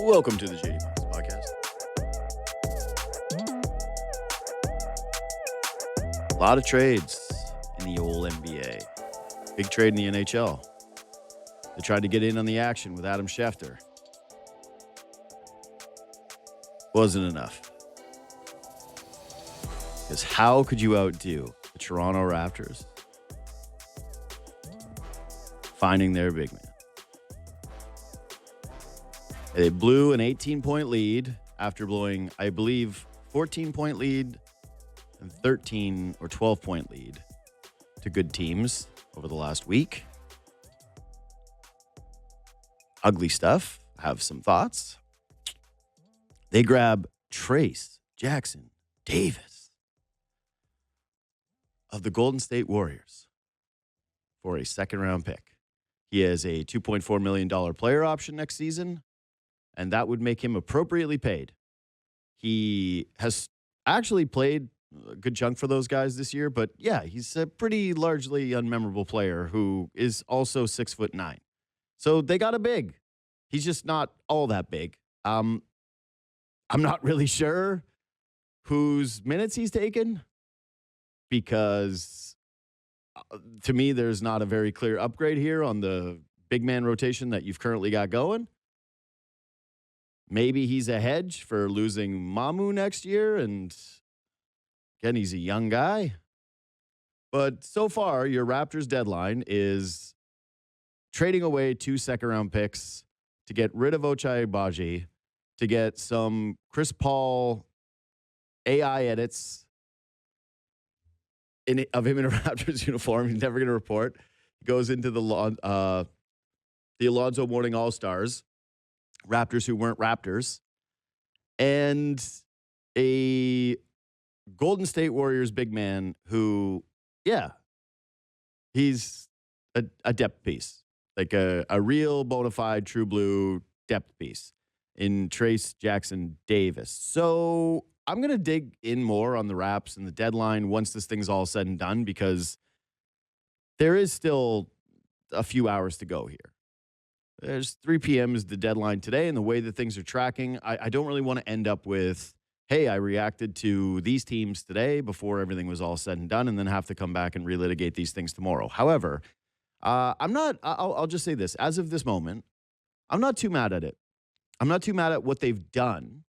Welcome to the JD Bunkis podcast. A lot of trades in the old NBA. Big trade in the NHL. They tried to get in on the action with Adam Schefter. Wasn't enough. Because how could you outdo the Toronto Raptors finding their big man? They blew an 18-point lead after blowing, I believe, 14-point lead and 13 or 12-point lead to good teams over the last week. Ugly stuff. I have some thoughts. They grab Trayce Jackson Davis of the Golden State Warriors for a second-round pick. He has a $2.4 million player option next season, and that would make him appropriately paid. He has actually played a good chunk for those guys this year, but yeah, he's a pretty largely unmemorable player who is also 6'9". So they got a big. He's just not all that big. I'm not really sure whose minutes he's taken because to me, there's not a very clear upgrade here on the big man rotation that you've currently got going. Maybe he's a hedge for losing Mamu next year. And again, he's a young guy. But so far, your Raptors deadline is trading away 2 second-round picks to get rid of Ochai Agbaji, to get some Chris Paul AI edits of him in a Raptors uniform. He's never going to report. He goes into the Alonzo Mourning All-Stars. Raptors who weren't Raptors, and a Golden State Warriors big man who, yeah, he's a depth piece, like a real bona fide true blue depth piece in Trayce Jackson Davis. So I'm going to dig in more on the Raps and the deadline once this thing's all said and done, because there is still a few hours to go here. There's 3 p.m. is the deadline today, and the way that things are tracking, I don't really want to end up with, hey, I reacted to these teams today before everything was all said and done, and then have to come back and relitigate these things tomorrow. However, I'll just say this. As of this moment, I'm not too mad at it. I'm not too mad at what they've done.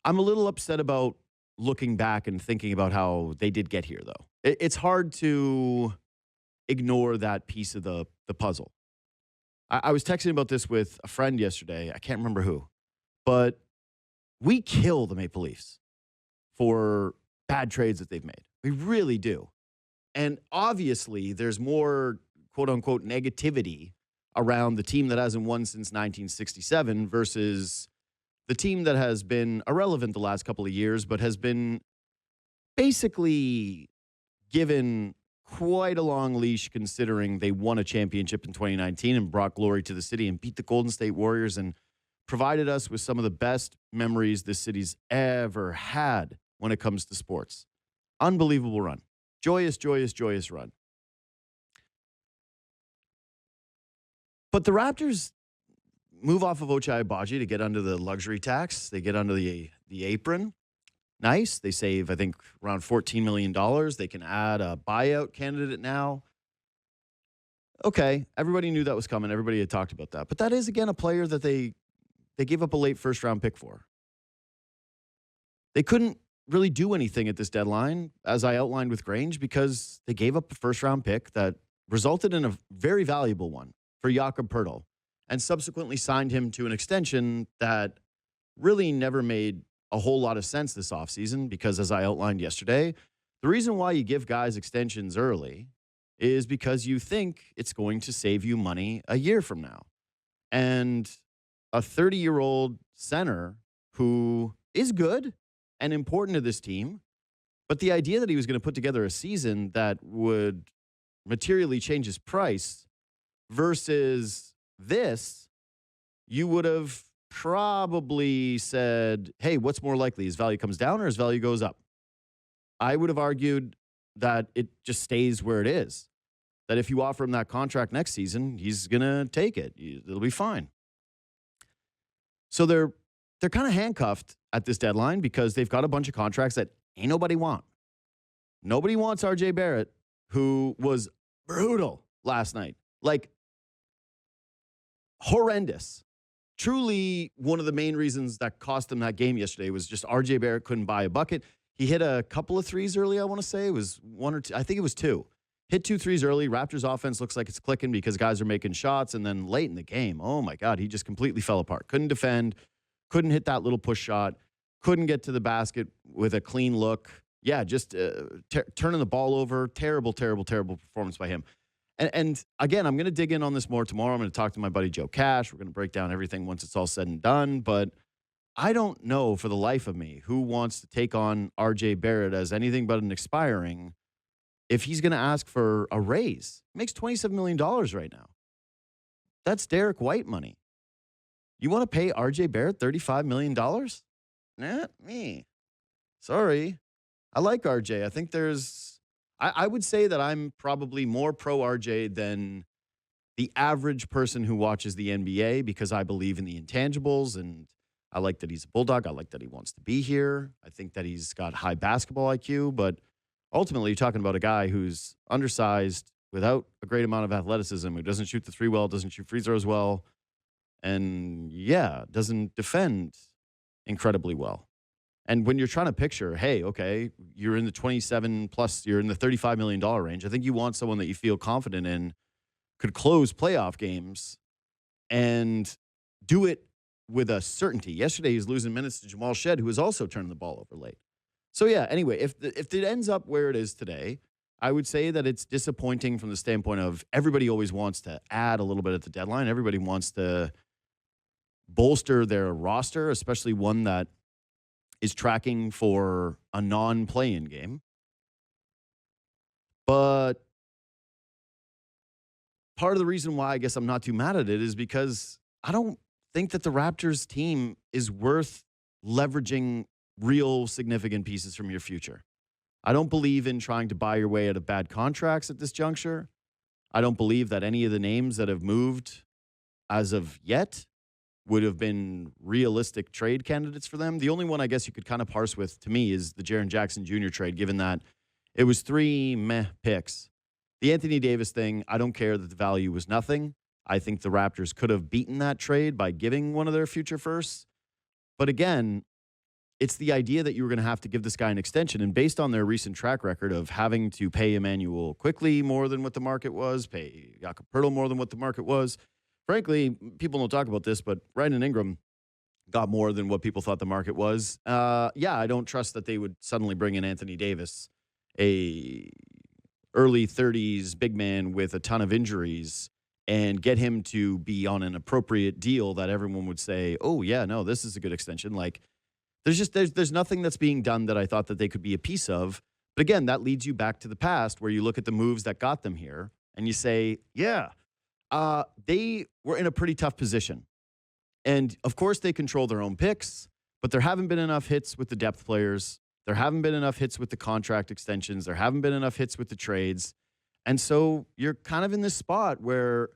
I'm a little upset about looking back and thinking about how they did get here, though. It's hard to ignore that piece of the puzzle. I was texting about this with a friend yesterday. I can't remember who. But we kill the Maple Leafs for bad trades that they've made. We really do. And obviously, there's more, quote-unquote, negativity around the team that hasn't won since 1967 versus the team that has been irrelevant the last couple of years but has been basically given quite a long leash, considering they won a championship in 2019 and brought glory to the city and beat the Golden State Warriors and provided us with some of the best memories this city's ever had when it comes to sports. Unbelievable run. Joyous, joyous, joyous run. But the Raptors move off of Ochai Agbaji to get under the luxury tax. They get under the apron. Nice. They save, I think, around $14 million. They can add a buyout candidate now. Okay, everybody knew that was coming. Everybody had talked about that. But that is, again, a player that they gave up a late first-round pick for. They couldn't really do anything at this deadline, as I outlined with Grange, because they gave up a first-round pick that resulted in a very valuable one for Jakob Poeltl, and subsequently signed him to an extension that really never made a whole lot of sense this offseason, because as I outlined yesterday, the reason why you give guys extensions early is because you think it's going to save you money a year from now. And a 30-year-old center who is good and important to this team, but the idea that he was going to put together a season that would materially change his price versus this, you would have probably said, hey, what's more likely? His value comes down or his value goes up? I would have argued that it just stays where it is. That if you offer him that contract next season, he's going to take it. It'll be fine. So they're kind of handcuffed at this deadline because they've got a bunch of contracts that ain't nobody want. Nobody wants RJ Barrett, who was brutal last night. Like, horrendous. Truly, one of the main reasons that cost him that game yesterday was just RJ Barrett couldn't buy a bucket. He hit a couple of threes early, I want to say. It was one or two. I think it was two. Hit 2 threes early. Raptors offense looks like it's clicking because guys are making shots. And then late in the game, oh, my God, he just completely fell apart. Couldn't defend. Couldn't hit that little push shot. Couldn't get to the basket with a clean look. Yeah, just turning the ball over. Terrible, terrible, terrible performance by him. And again, I'm going to dig in on this more tomorrow. I'm going to talk to my buddy Joe Cash. We're going to break down everything once it's all said and done. But I don't know for the life of me who wants to take on RJ Barrett as anything but an expiring if he's going to ask for a raise. He makes $27 million right now. That's Derek White money. You want to pay RJ Barrett $35 million? Not me. Sorry. I like RJ. I think I would say that I'm probably more pro RJ than the average person who watches the NBA because I believe in the intangibles, and I like that he's a Bulldog. I like that he wants to be here. I think that he's got high basketball IQ, but ultimately you're talking about a guy who's undersized without a great amount of athleticism, who doesn't shoot the three well, doesn't shoot free throws well, and doesn't defend incredibly well. And when you're trying to picture, hey, okay, you're in the 27 plus, you're in the $35 million range. I think you want someone that you feel confident in could close playoff games and do it with a certainty. Yesterday, he was losing minutes to Jamal Shed, who was also turning the ball over late. So, yeah, anyway, if it ends up where it is today, I would say that it's disappointing from the standpoint of everybody always wants to add a little bit at the deadline. Everybody wants to bolster their roster, especially one that is tracking for a non-play-in game. But part of the reason why I guess I'm not too mad at it is because I don't think that the Raptors team is worth leveraging real significant pieces from your future. I don't believe in trying to buy your way out of bad contracts at this juncture. I don't believe that any of the names that have moved as of yet would have been realistic trade candidates for them. The only one I guess you could kind of parse with, to me, is the Jaren Jackson Jr. trade, given that it was 3 meh picks. The Anthony Davis thing, I don't care that the value was nothing. I think the Raptors could have beaten that trade by giving one of their future firsts. But again, it's the idea that you were going to have to give this guy an extension. And based on their recent track record of having to pay Emmanuel quickly more than what the market was, pay Jakob Poeltl more than what the market was, frankly, people don't talk about this, but Brandon Ingram got more than what people thought the market was. I don't trust that they would suddenly bring in Anthony Davis, a early 30s big man with a ton of injuries, and get him to be on an appropriate deal that everyone would say, oh, yeah, no, this is a good extension. Like, there's nothing that's being done that I thought that they could be a piece of. But again, that leads you back to the past where you look at the moves that got them here and you say, they were in a pretty tough position. And, of course, they control their own picks, but there haven't been enough hits with the depth players. There haven't been enough hits with the contract extensions. There haven't been enough hits with the trades. And so you're kind of in this spot where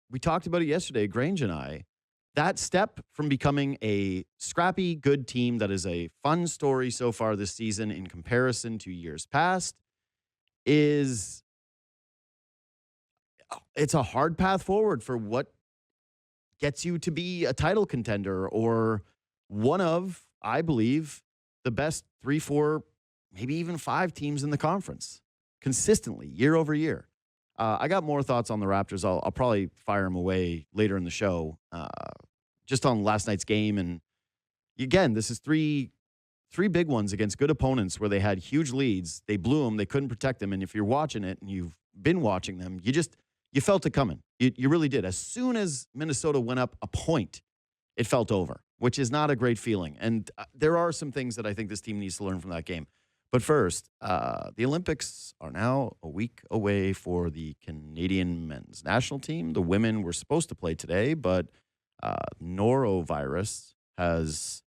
we talked about it yesterday, Grange and I. That step from becoming a scrappy, good team that is a fun story so far this season in comparison to years past it's a hard path forward for what gets you to be a title contender or one of, I believe, the best 3, 4, maybe even 5 teams in the conference consistently year over year. I got more thoughts on the Raptors. I'll probably fire them away later in the show, just on last night's game. And again, this is three big ones against good opponents where they had huge leads. They blew them. They couldn't protect them. And if you're watching it and you've been watching them, you felt it coming. You really did. As soon as Minnesota went up a point, it felt over, which is not a great feeling. And there are some things that I think this team needs to learn from that game. But first, the Olympics are now a week away for the Canadian men's national team. The women were supposed to play today, but norovirus has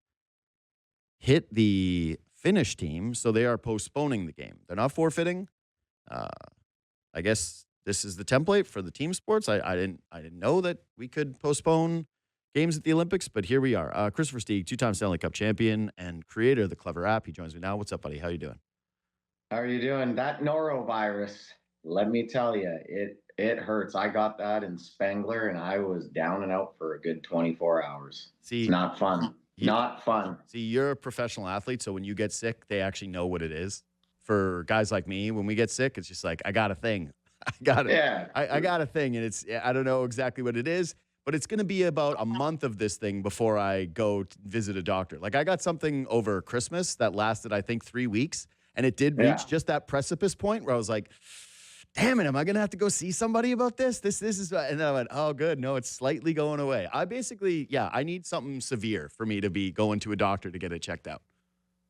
hit the Finnish team, so they are postponing the game. They're not forfeiting. Uh, I guess this is the template for the team sports. I didn't know that we could postpone games at the Olympics, but here we are. Kris Versteeg, two-time Stanley Cup champion and creator of the Klevr app. He joins me now. What's up, buddy? How you doing? How are you doing? That norovirus, let me tell you, it hurts. I got that in Spangler, and I was down and out for a good 24 hours. It's See, not fun. Not fun. See, you're a professional athlete, so when you get sick, they actually know what it is. For guys like me, when we get sick, it's just like, I got a thing. I got it. Yeah. I got a thing, and I don't know exactly what it is, but it's going to be about a month of this thing before I go visit a doctor. Like, I got something over Christmas that lasted, I think, 3 weeks, and it did reach just that precipice point where I was like, damn it, am I going to have to go see somebody about this? This is, and then I went, oh, good. No, it's slightly going away. I basically, I need something severe for me to be going to a doctor to get it checked out.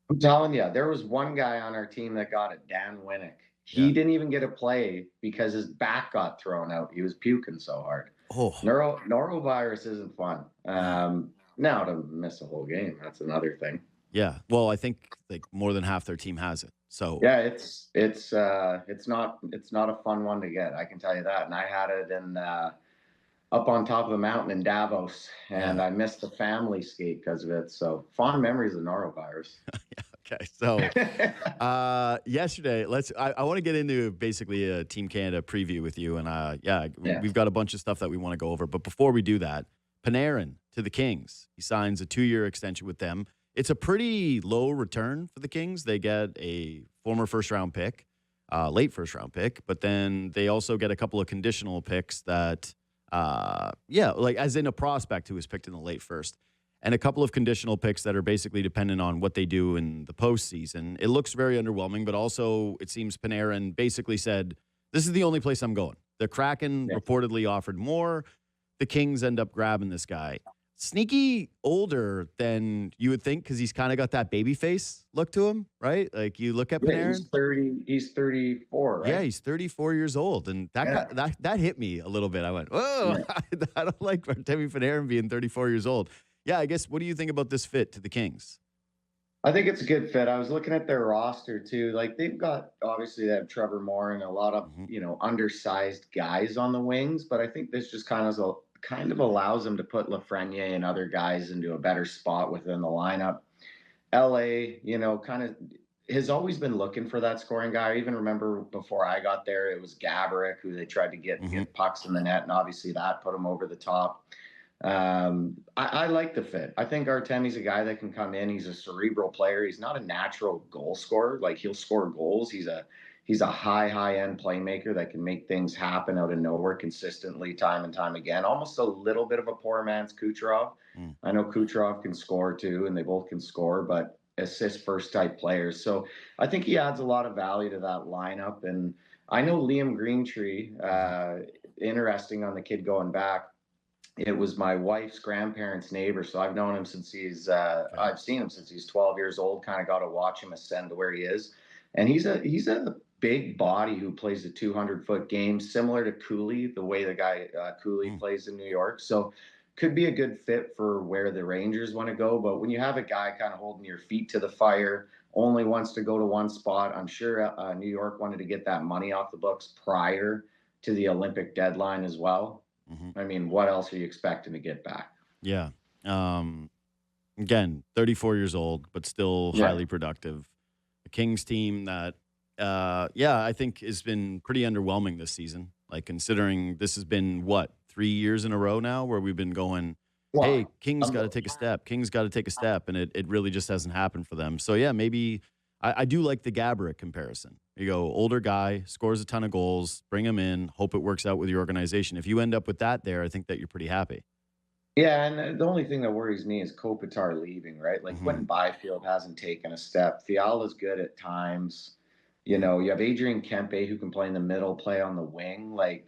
I'm telling you, there was one guy on our team that got it, Dan Winnick. He didn't even get a play because his back got thrown out. He was puking so hard. Oh, norovirus isn't fun. Now to miss a whole game, that's another thing. Yeah. Well, I think like more than half their team has it. So yeah, it's not a fun one to get. I can tell you that. And I had it in up on top of the mountain in Davos, and I missed the family skate because of it. So fond memories of norovirus. Okay, so yesterday, I want to get into basically a Team Canada preview with you, and we've got a bunch of stuff that we want to go over. But before we do that, Panarin to the Kings. He signs a 2-year extension with them. It's a pretty low return for the Kings. They get a former first-round pick, late first-round pick, but then they also get a couple of conditional picks that, like as in a prospect who was picked in the late first. And a couple of conditional picks that are basically dependent on what they do in the postseason. It looks very underwhelming, but also it seems Panarin basically said, this is the only place I'm going. The Kraken reportedly offered more. The Kings end up grabbing this guy. Sneaky older than you would think because he's kind of got that baby face look to him, right? Like you look at Panarin. He's 34, right? Yeah, he's 34 years old. And that hit me a little bit. I went, whoa, I don't like Artemi Panarin being 34 years old. Yeah, I guess, what do you think about this fit to the Kings? I think it's a good fit. I was looking at their roster, too. Like, obviously, they have Trevor Moore and a lot of, undersized guys on the wings. But I think this just kind of allows them to put Lafreniere and other guys into a better spot within the lineup. LA, kind of has always been looking for that scoring guy. I even remember before I got there, it was Gaborik who they tried to get pucks in the net. And obviously, that put him over the top. I like the fit. I think Artemi's a guy that can come in. He's a cerebral player. He's not a natural goal scorer. Like he'll score goals. He's a high end playmaker that can make things happen out of nowhere consistently, time and time again. Almost a little bit of a poor man's Kucherov. I know Kucherov can score too, and they both can score, but assist first type players. So I think he adds a lot of value to that lineup. And I know Liam Greentree, interesting on the kid going back. It was my wife's grandparents' neighbor, so I've known him since I've seen him since he's 12 years old. Kind of got to watch him ascend to where he is, and he's a big body who plays a 200-foot game, similar to Cooley, the way the guy Cooley plays in New York. So, could be a good fit for where the Rangers want to go. But when you have a guy kind of holding your feet to the fire, only wants to go to one spot, I'm sure New York wanted to get that money off the books prior to the Olympic deadline as well. I mean, what else are you expecting to get back? Yeah. Again, 34 years old, but still highly productive. The Kings team that, I think has been pretty underwhelming this season. Like considering this has been 3 years in a row now where we've been going, hey, Kings got to take a step. Kings got to take a step. And it really just hasn't happened for them. So yeah, maybe I do like the Gaborik comparison. You go, older guy, scores a ton of goals, bring him in, hope it works out with your organization. If you end up with that there, I think that you're pretty happy. Yeah, and the only thing that worries me is Kopitar leaving, right? Like Quentin Byfield hasn't taken a step. Fiala's good at times. You have Adrian Kempe who can play in the middle, play on the wing. Like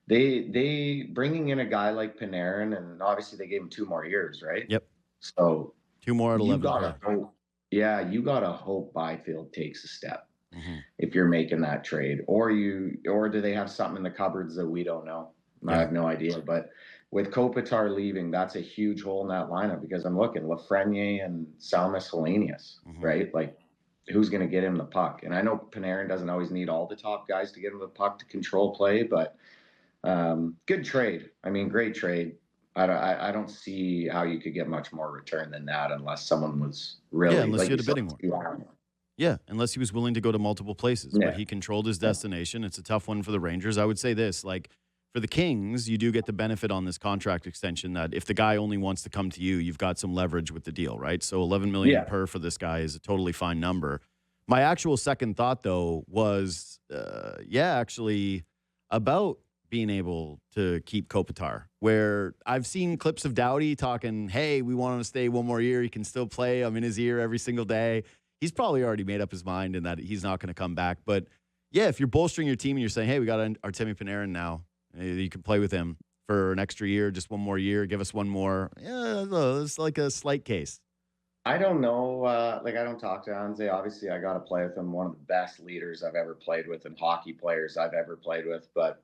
they bringing in a guy like Panarin, and obviously they gave him 2 more years, right? Yep. So 2 more at 11. You gotta hope Byfield takes a step. If you're making that trade, or do they have something in the cupboards that we don't know? I have no idea, but with Kopitar leaving, that's a huge hole in that lineup because I'm looking Lafreniere and Salmas Hellenius, right? Like, who's going to get him the puck? And I know Panarin doesn't always need all the top guys to get him the puck to control play, but good trade. I mean, great trade. I don't see how you could get much more return than that unless someone was really unless like you had a bidding war. Yeah, unless he was willing to go to multiple places, but he controlled his destination. It's a tough one for the Rangers. I would say this, like, for the Kings, you do get the benefit on this contract extension that if the guy only wants to come to you, you've got some leverage with the deal, right? So $11 million per for this guy is a totally fine number. My actual second thought, though, was, actually about being able to keep Kopitar, where I've seen clips of Doughty talking, hey, we want him to stay one more year. He can still play. I'm in his ear every single day. He's probably already made up his mind and that he's not going to come back. But, yeah, if you're bolstering your team and you're saying, hey, we got Artemi Panarin now, you can play with him for an extra year, just one more year, give us one more. Yeah, it's like a slight case. I don't know. I don't talk to Anze. Obviously, I got to play with him. One of the best leaders I've ever played with and hockey players I've ever played with. But,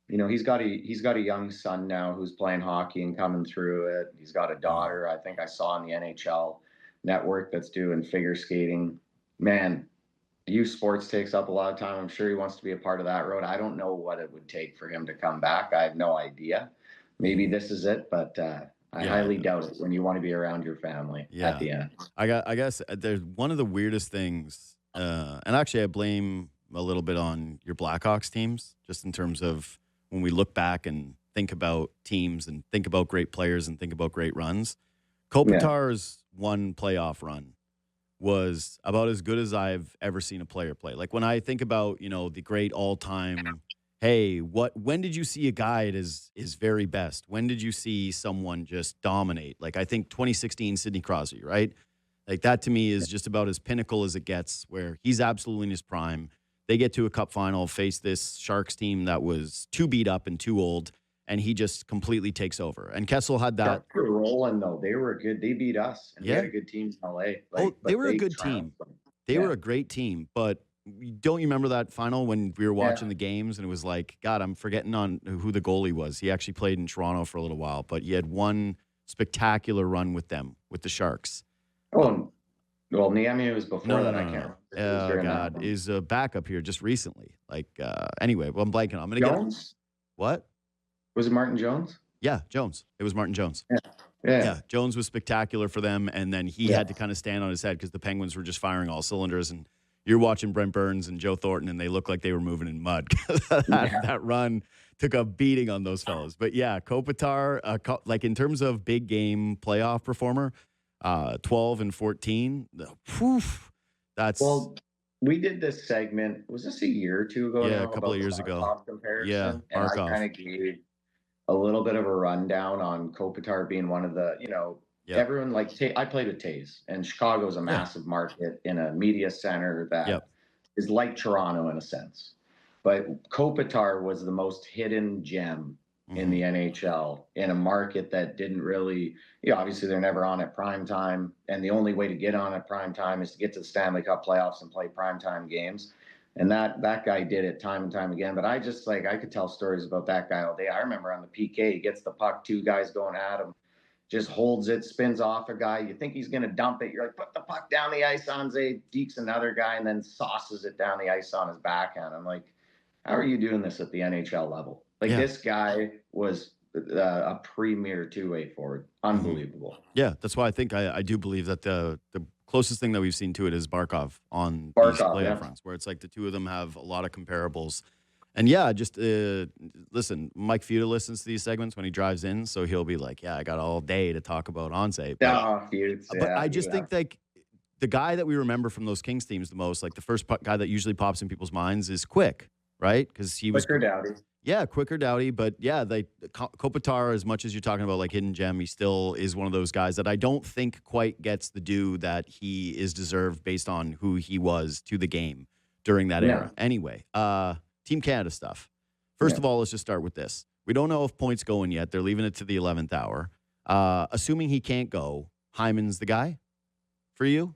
he's got a young son now who's playing hockey and coming through it. He's got a daughter I think I saw on the NHL network that's doing figure skating. Man, youth sports takes up a lot of time. I'm sure he wants to be a part of that road. I don't know what it would take for him to come back. I have no idea. Maybe this is it, but I highly doubt it when you want to be around your family at the end. I guess there's one of the weirdest things, and actually I blame a little bit on your Blackhawks teams, just in terms of when we look back and think about teams and think about great players and think about great runs. Kopitar's one playoff run was about as good as I've ever seen a player play. Like, when I think about, the great all-time, hey, when did you see a guy at his very best? When did you see someone just dominate? Like, I think 2016 Sidney Crosby, right? Like, that to me is just about as pinnacle as it gets, where he's absolutely in his prime. They get to a cup final, face this Sharks team that was too beat up and too old, and he just completely takes over. And Kessel had that. Sharks were rolling, though. They were good. They beat us, and we had a good team in LA. They were a good team. They were a great team, but don't you remember that final when we were watching the games and it was like, God, I'm forgetting on who the goalie was. He actually played in Toronto for a little while, but he had one spectacular run with them, with the Sharks. Oh, well, Niemi was before that. I can't remember. Oh, God. Is a backup here just recently. Like, anyway, well, I'm blanking. I'm going to get Jones? What? Was it Martin Jones? Yeah, Jones. It was Martin Jones. Yeah. Jones was spectacular for them, and then he had to kind of stand on his head because the Penguins were just firing all cylinders, and you're watching Brent Burns and Joe Thornton, and they look like they were moving in mud. That run took a beating on those fellas. But, yeah, Kopitar, like in terms of big game playoff performer, 12 and 14, that's... Well, we did this segment. Was this a year or two ago? Yeah, a couple of years ago. Comparison? Yeah, and I kind of gave a little bit of a rundown on Kopitar being one of the, everyone I played with Taze, and Chicago's a massive market in a media center that is like Toronto in a sense. But Kopitar was the most hidden gem in the NHL in a market that didn't really, obviously they're never on at prime time. And the only way to get on at prime time is to get to the Stanley Cup playoffs and play primetime games. And that guy did it time and time again. But I just I could tell stories about that guy all day. I remember on the PK, he gets the puck, two guys going at him, just holds it, spins off a guy. You think he's going to dump it. You're like, put the puck down the ice, Anze, dekes another guy, and then sauces it down the ice on his backhand. I'm like, how are you doing this at the NHL level? This guy was a premier two-way forward. Unbelievable. Yeah, that's why I think I do believe that the closest thing that we've seen to it is Barkov on these playoff runs, where it's like the two of them have a lot of comparables. And just listen, Mike Futa listens to these segments when he drives in, so he'll be like, I got all day to talk about Anze. But I just think like the guy that we remember from those Kings teams the most, like the first guy that usually pops in people's minds is Quick, right? Because he was quicker, Doughty. Yeah, quicker, Doughty. But Kopitar, as much as you're talking about like hidden gem, he still is one of those guys that I don't think quite gets the due that he is deserved based on who he was to the game during that era. Anyway, Team Canada stuff. First of all, let's just start with this. We don't know if Point's going yet. They're leaving it to the 11th hour. Assuming he can't go, Hyman's the guy for you?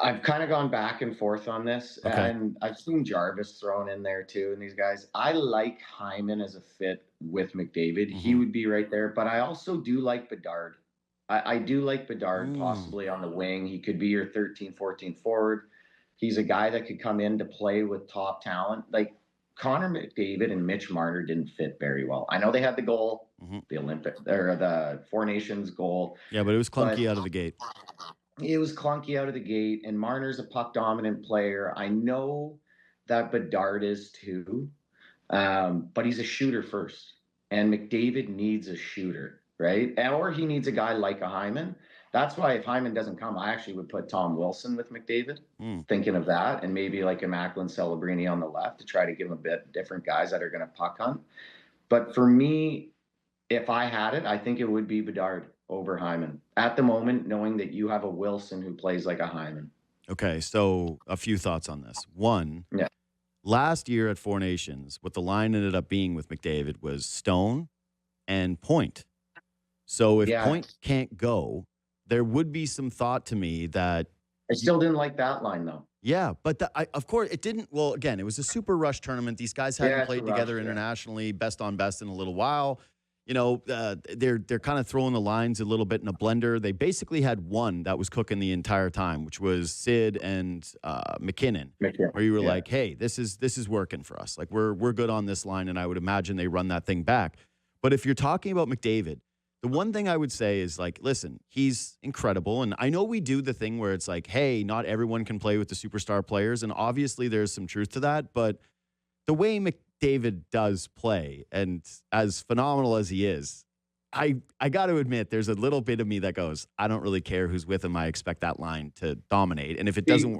I've kind of gone back and forth on this, Okay. and I've seen Jarvis thrown in there too. And these guys, I like Hyman as a fit with McDavid. He Mm-hmm. would be right there, but I also do like Bedard. I do like Bedard Mm. possibly on the wing. He could be your 13th, 14th forward. He's a guy that could come in to play with top talent. Like Connor McDavid and Mitch Marner didn't fit very well. I know they had the goal, Mm-hmm. the Olympic or the Four Nations goal, Yeah, but it was but clunky out of the gate. it was clunky out of the gate, and Marner's a puck dominant player. I know that Bedard is too, but he's a shooter first, and McDavid needs a shooter, right? Or he needs a guy like a Hyman. That's why if Hyman doesn't come, I actually would put Tom Wilson with McDavid, Mm. thinking of that, and maybe like a Macklin Celebrini on the left to try to give him a bit different guys that are going to puck hunt. But for me, if I had it, I think it would be Bedard over Hyman at the moment, knowing that you have a Wilson who plays like a Hyman. Okay, so a few thoughts on this. One, Yeah. last year at Four Nations, what the line ended up being with McDavid was Stone and Point. So if Yeah. Point can't go, there would be some thought to me that I still didn't like that line though. yeah, but of course it didn't. Well, again, it was a super rush tournament. These guys hadn't played together internationally, best on best in a little while. You know, they're kind of throwing the lines a little bit in a blender. They basically had one that was cooking the entire time, which was Sid and McKinnon, where you were like, "Hey, this is working for us. Like we're good on this line." And I would imagine they run that thing back. But if you're talking about McDavid, the one thing I would say is like, listen, he's incredible. And I know we do the thing where it's like, hey, not everyone can play with the superstar players. And obviously there's some truth to that. But the way McDavid does play, and as phenomenal as he is, I got to admit, there's a little bit of me that goes, I don't really care who's with him. I expect that line to dominate. And if it doesn't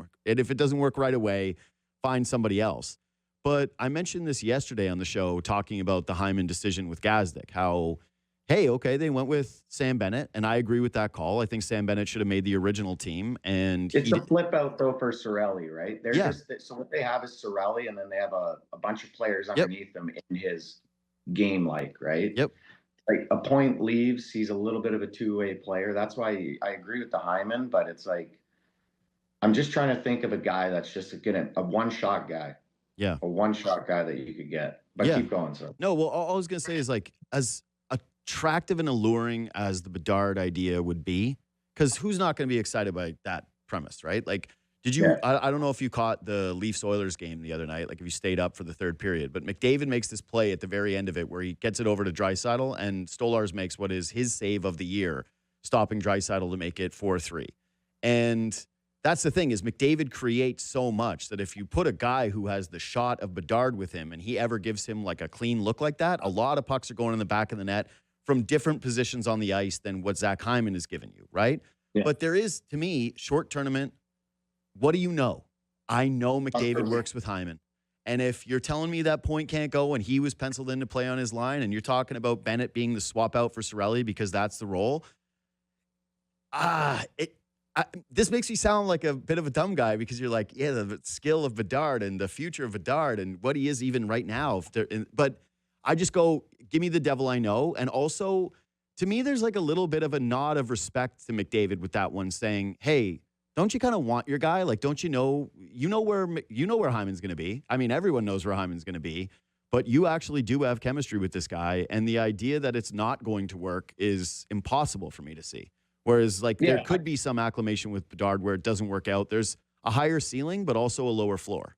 work, right away, find somebody else. But I mentioned this yesterday on the show, talking about the Hyman decision with Gazdic, how hey, okay, they went with Sam Bennett, and I agree with that call. I think Sam Bennett should have made the original team, and it's a flip out though for Cirelli, right? They're yeah. just so what they have is Cirelli, and then they have a bunch of players underneath them in his game, right? Yep. Like a Point leaves, he's a little bit of a two-way player. That's why I agree with the Hyman, but it's like I'm just trying to think of a guy that's just a one-shot guy. Yeah. A one-shot guy that you could get. But keep going, so. No, well, all I was gonna say is like as attractive and alluring as the Bedard idea would be, because who's not going to be excited by that premise, right? Like, did you? Yeah. I don't know if you caught the Leafs-Oilers game the other night, like if you stayed up for the third period, but McDavid makes this play at the very end of it where he gets it over to Draisaitl, and Stolarz makes what is his save of the year, stopping Draisaitl to make it 4-3. And that's the thing is McDavid creates so much that if you put a guy who has the shot of Bedard with him and he ever gives him like a clean look like that, a lot of pucks are going in the back of the net from different positions on the ice than what Zach Hyman has given you, right? Yeah. But there is, to me, short tournament, what do you know? I know McDavid works with Hyman. And if you're telling me that Point can't go and he was penciled in to play on his line, and you're talking about Bennett being the swap out for Cirelli because that's the role, this makes me sound like a bit of a dumb guy because you're like, yeah, the skill of Bedard and the future of Bedard and what he is even right now. But I just go, give me the devil I know. And also, to me, there's like a little bit of a nod of respect to McDavid with that one saying, hey, don't you kind of want your guy? Like, don't you know where Hyman's going to be? I mean, everyone knows where Hyman's going to be, but you actually do have chemistry with this guy. And the idea that it's not going to work is impossible for me to see. Whereas, like, there could be some acclimation with Bedard where it doesn't work out. There's a higher ceiling, but also a lower floor.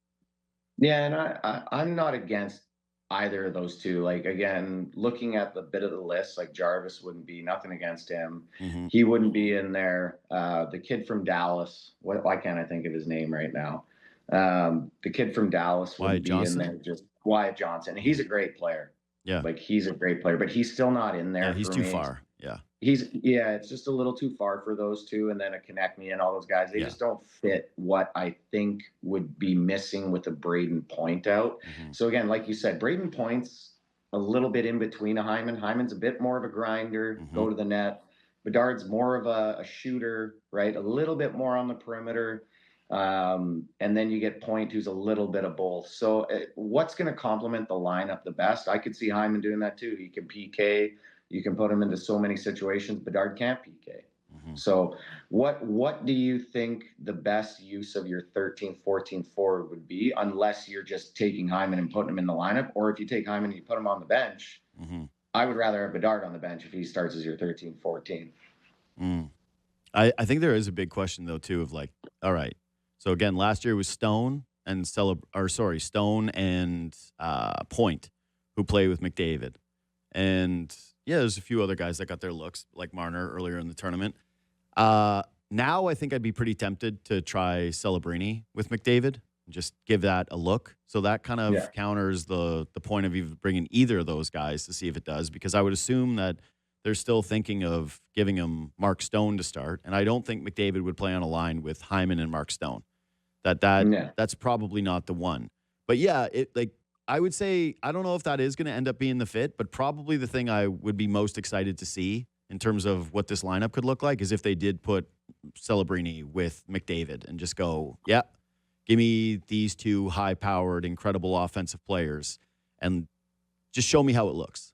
Yeah, and I'm not against either of those two. Like, again, looking at the bit of the list, like Jarvis wouldn't be, nothing against him. Mm-hmm. He wouldn't be in there. The kid from Dallas, why can't I think of his name right now? The kid from Dallas wouldn't be in there. Just Wyatt Johnson. He's a great player. Yeah. Like, he's a great player, but he's still not in there. Yeah, he's too far. Yeah. It's just a little too far for those two. And then a Connect Me and all those guys, they just don't fit what I think would be missing with a Brayden Point out. Mm-hmm. So again, like you said, Brayden Point's a little bit in between a Hyman. Hyman's a bit more of a grinder, go to the net. Bedard's more of a shooter, right? A little bit more on the perimeter. And then you get Point, who's a little bit of both. So what's going to complement the lineup the best? I could see Hyman doing that too. He can PK. You can put him into so many situations. Bedard can't PK. So what do you think the best use of your 13th, 14th forward would be, unless you're just taking Hyman and putting him in the lineup? Or if you take Hyman and you put him on the bench, I would rather have Bedard on the bench if he starts as your 13th, 14th. I think there is a big question, though, too, of like, all right. So, again, last year was Stone and Point, who play with McDavid. And, yeah, there's a few other guys that got their looks, like Marner earlier in the tournament. Now I think I'd be pretty tempted to try Celebrini with McDavid and just give that a look. So that kind of counters the point of even bringing either of those guys to see if it does, because I would assume that they're still thinking of giving him Mark Stone to start, and I don't think McDavid would play on a line with Hyman and Mark Stone. That's probably not the one. But yeah, I would say, I don't know if that is going to end up being the fit, but probably the thing I would be most excited to see in terms of what this lineup could look like is if they did put Celebrini with McDavid and just go, give me these two high-powered, incredible offensive players, and just show me how it looks.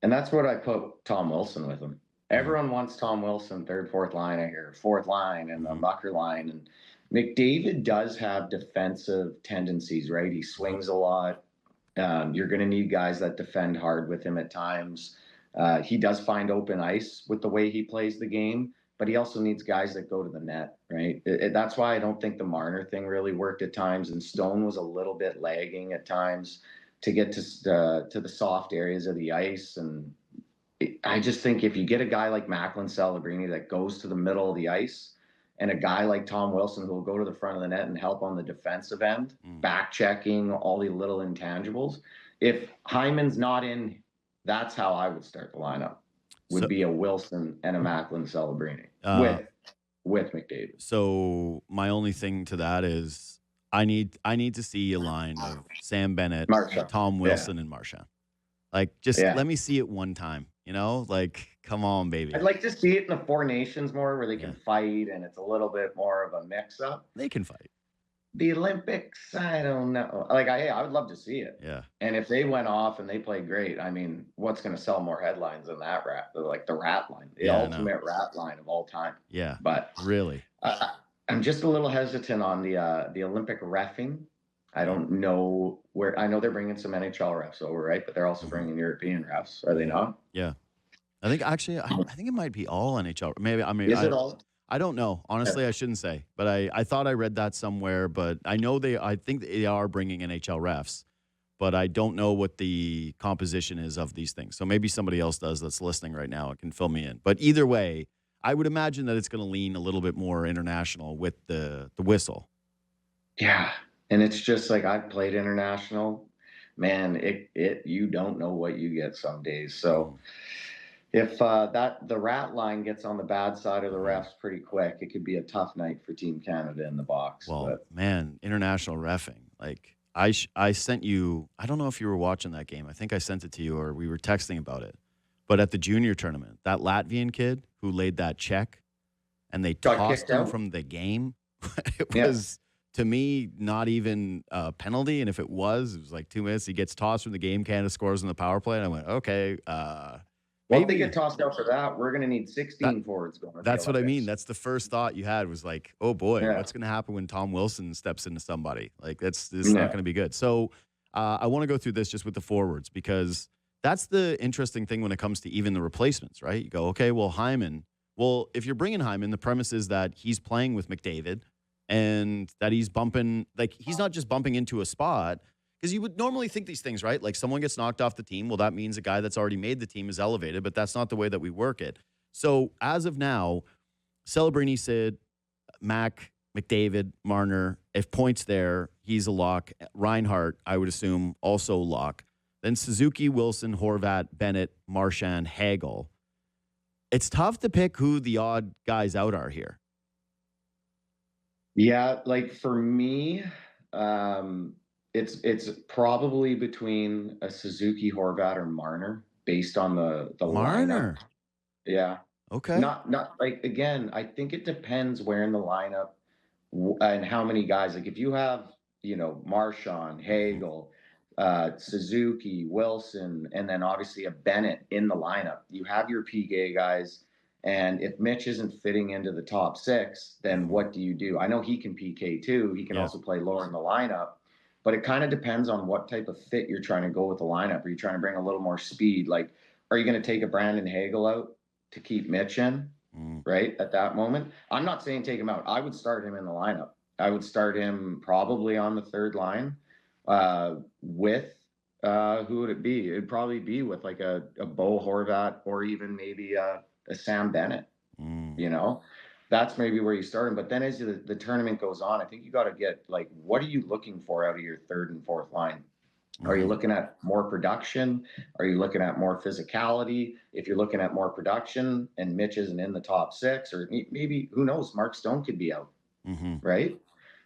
And that's what I put Tom Wilson with him. Everyone wants Tom Wilson, third, fourth line, I hear, fourth line and the mucker line. And McDavid does have defensive tendencies, right? He swings a lot. You're going to need guys that defend hard with him at times. He does find open ice with the way he plays the game, but he also needs guys that go to the net, right? That's why I don't think the Marner thing really worked at times, and Stone was a little bit lagging at times to get to the soft areas of the ice. And I just think if you get a guy like Macklin Celebrini that goes to the middle of the ice, and a guy like Tom Wilson who will go to the front of the net and help on the defensive end, back checking, all the little intangibles. If Hyman's not in, that's how I would start the lineup. Would be a Wilson and a Macklin Celebrini with McDavid. So my only thing to that is I need to see a line of Sam Bennett, Tom Wilson, and Marchand. Like, just let me see it one time, Like, come on, baby. I'd like to see it in the Four Nations more, where they can fight and it's a little bit more of a mix-up. They can fight. The Olympics, I don't know. Like, I would love to see it. Yeah. And if they went off and they played great, I mean, what's going to sell more headlines than that rat? Like the rat line, the ultimate rat line of all time. Yeah. But really, I'm just a little hesitant on the Olympic reffing. I don't know where. I know they're bringing some NHL refs over, right? But they're also bringing European refs, are they not? Yeah. I think it might be all NHL. Maybe is it all? I don't know. Honestly, I shouldn't say, but I thought I read that somewhere. But I know I think they are bringing NHL refs, but I don't know what the composition is of these things. So maybe somebody else does that's listening right now and can fill me in. But either way, I would imagine that it's going to lean a little bit more international with the whistle. Yeah, and it's just like, I've played international. Man, you don't know what you get some days. So if the rat line gets on the bad side of the refs pretty quick, it could be a tough night for Team Canada in the box. Well, man, international reffing. Like, I sent you, I don't know if you were watching that game. I think I sent it to you or we were texting about it. But at the junior tournament, that Latvian kid who laid that check and they tossed him from the game, it was, to me, not even a penalty. And if it was like 2 minutes, he gets tossed from the game, Canada scores in the power play. And I went, okay, if they get tossed out for that, we're going to need 16 forwards going. That's what I mean. That's the first thought you had was like, oh, boy, what's going to happen when Tom Wilson steps into somebody? Like, this is not going to be good. So I want to go through this just with the forwards, because that's the interesting thing when it comes to even the replacements, right? You go, okay, well, Hyman. Well, if you're bringing Hyman, the premise is that he's playing with McDavid and that he's bumping, like, he's not just bumping into a spot. Because you would normally think these things, right? Like, someone gets knocked off the team. Well, that means a guy that's already made the team is elevated, but that's not the way that we work it. So as of now, Celebrini, Sid, Mac, McDavid, Marner, if Point's there, he's a lock. Reinhart, I would assume, also lock. Then Suzuki, Wilson, Horvat, Bennett, Marchand, Hagel. It's tough to pick who the odd guys out are here. Yeah, like for me, it's probably between a Suzuki, Horvat, or Marner based on the Marner. Lineup. Yeah. Okay. Not like, again, I think it depends where in the lineup and how many guys. Like, if you have, Marchand, Hagel, Suzuki, Wilson, and then obviously a Bennett in the lineup, you have your PK guys, And if Mitch isn't fitting into the top six, then what do you do? I know he can PK too. He can also play lower in the lineup, but it kind of depends on what type of fit you're trying to go with the lineup. Are you trying to bring a little more speed? Like, are you going to take a Brandon Hagel out to keep Mitch in, right, at that moment? I'm not saying take him out. I would start him in the lineup. I would start him probably on the third line with who would it be? It'd probably be with like a Bo Horvat or even maybe a Sam Bennett. You know, that's maybe where you start him. But then as the tournament goes on, I think you got to get like, what are you looking for out of your third and fourth line? Are you looking at more production? Are you looking at more physicality? If you're looking at more production and Mitch isn't in the top six, or maybe, who knows, Mark Stone could be out, right?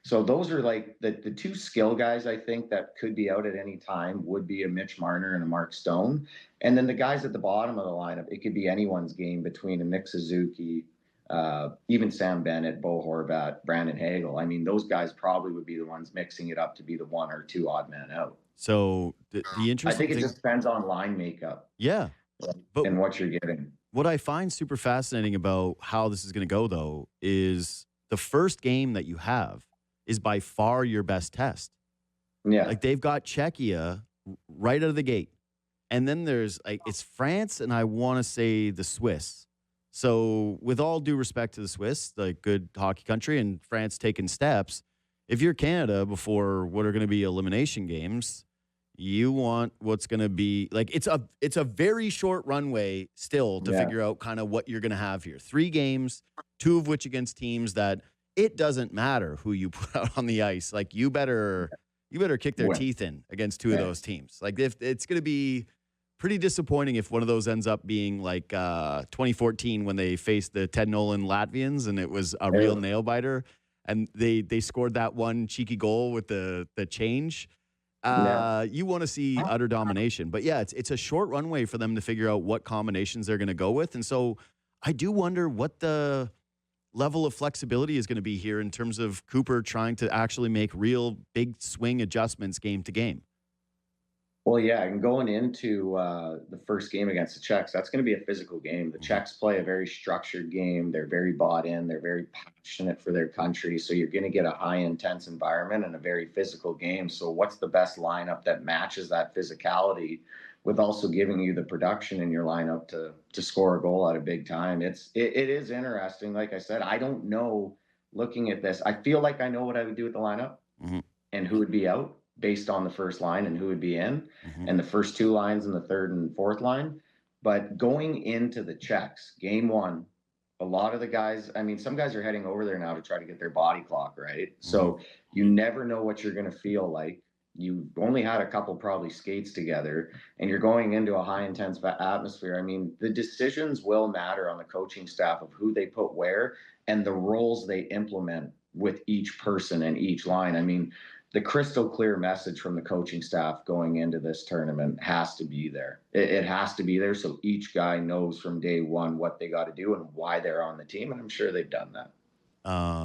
So those are like the two skill guys I think that could be out at any time would be a Mitch Marner and a Mark Stone. And then the guys at the bottom of the lineup, it could be anyone's game between a Nick Suzuki, even Sam Bennett, Bo Horvat, Brandon Hagel. I mean, those guys probably would be the ones mixing it up to be the one or two odd man out. So the interesting I think it thing, just depends on line makeup. Yeah. But and what you're getting. What I find super fascinating about how this is going to go, though, is the first game that you have is by far your best test. Yeah. Like, they've got Czechia right out of the gate. And then there's, like, it's France and I want to say the Swiss. So with all due respect to the Swiss, like, good hockey country, and France taking steps, if you're Canada before what are going to be elimination games, you want what's going to be like, it's a very short runway still to figure out kind of what you're going to have here. 3 games, 2 of which against teams that it doesn't matter who you put out on the ice. Like, you better kick their teeth in against 2 of those teams. Like, if it's going to be pretty disappointing if one of those ends up being like 2014 when they faced the Ted Nolan Latvians and it was a real nail biter and they scored that one cheeky goal with the change. You want to see utter domination. But yeah, it's a short runway for them to figure out what combinations they're going to go with. And so I do wonder what the level of flexibility is going to be here in terms of Cooper trying to actually make real big swing adjustments game to game. Well, yeah, and going into the first game against the Czechs, that's going to be a physical game. The Czechs play a very structured game. They're very bought in. They're very passionate for their country. So you're going to get a high-intense environment and a very physical game. So what's the best lineup that matches that physicality with also giving you the production in your lineup to score a goal at a big time? It is interesting. Like I said, I don't know, looking at this, I feel like I know what I would do with the lineup and who would be out based on the first line and who would be in, and the first 2 lines and the third and fourth line. But going into the Czechs, game 1, a lot of the guys, I mean, some guys are heading over there now to try to get their body clock right. So you never know what you're going to feel like. You only had a couple probably skates together, and you're going into a high intense atmosphere. I mean, the decisions will matter on the coaching staff of who they put where and the roles they implement with each person and each line. I mean, the crystal clear message from the coaching staff going into this tournament has to be there. It has to be there so each guy knows from day one what they got to do and why they're on the team, and I'm sure they've done that.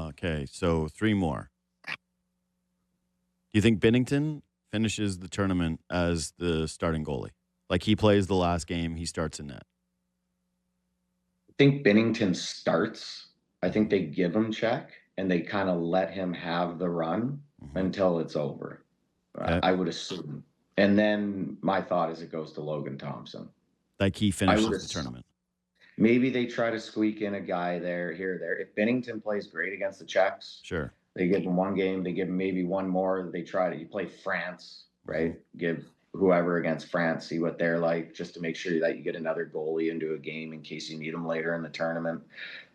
Okay, so 3 more. Do you think Binnington finishes the tournament as the starting goalie? Like, he plays the last game, he starts in net. I think Binnington starts. I think they give him check, and they kind of let him have the run until it's over. Okay. I would assume. And then my thought is it goes to Logan Thompson. Like, he finishes the tournament. Maybe they try to squeak in a guy there, here, there. If Binnington plays great against the Czechs, sure, they give him 1 game. They give him maybe 1 more. They try to, you play France, right? Give whoever against France, see what they're like, just to make sure that you get another goalie into a game in case you need them later in the tournament.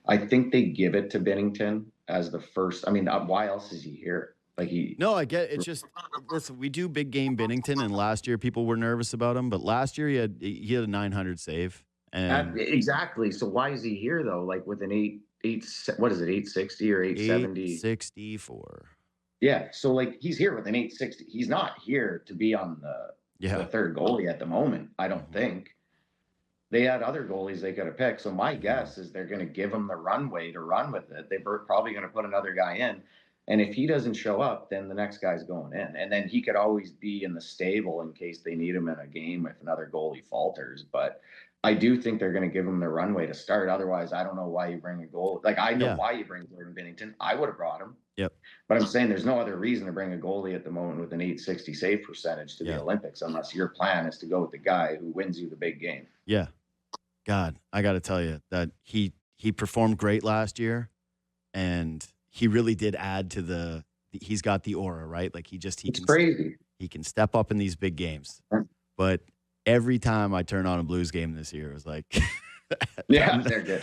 I think they give it to Binnington as the first. I mean, why else is he here? Like, No, I get it. It's just, listen, we do big game Binnington, and last year people were nervous about him, but last year he had a 900 save. And exactly. So why is he here though? Like, with an 860 or 870? 864. Yeah. So, like, he's here with an 860. He's not here to be on the third goalie at the moment, I don't think. They had other goalies they could have picked. So my guess is they're going to give him the runway to run with it. They're probably going to put another guy in. And if he doesn't show up, then the next guy's going in. And then he could always be in the stable in case they need him in a game if another goalie falters. But I do think they're going to give him the runway to start. Otherwise, I don't know why you bring a goal. Like, I know why you bring Gordon Binnington. I would have brought him. Yep. But I'm saying there's no other reason to bring a goalie at the moment with an 860 save percentage to the Olympics unless your plan is to go with the guy who wins you the big game. Yeah. God, I got to tell you that he performed great last year, and he really did add to he's got the aura, right? Like It's crazy. He can step up in these big games. But every time I turn on a Blues game this year, it was like yeah, they're good.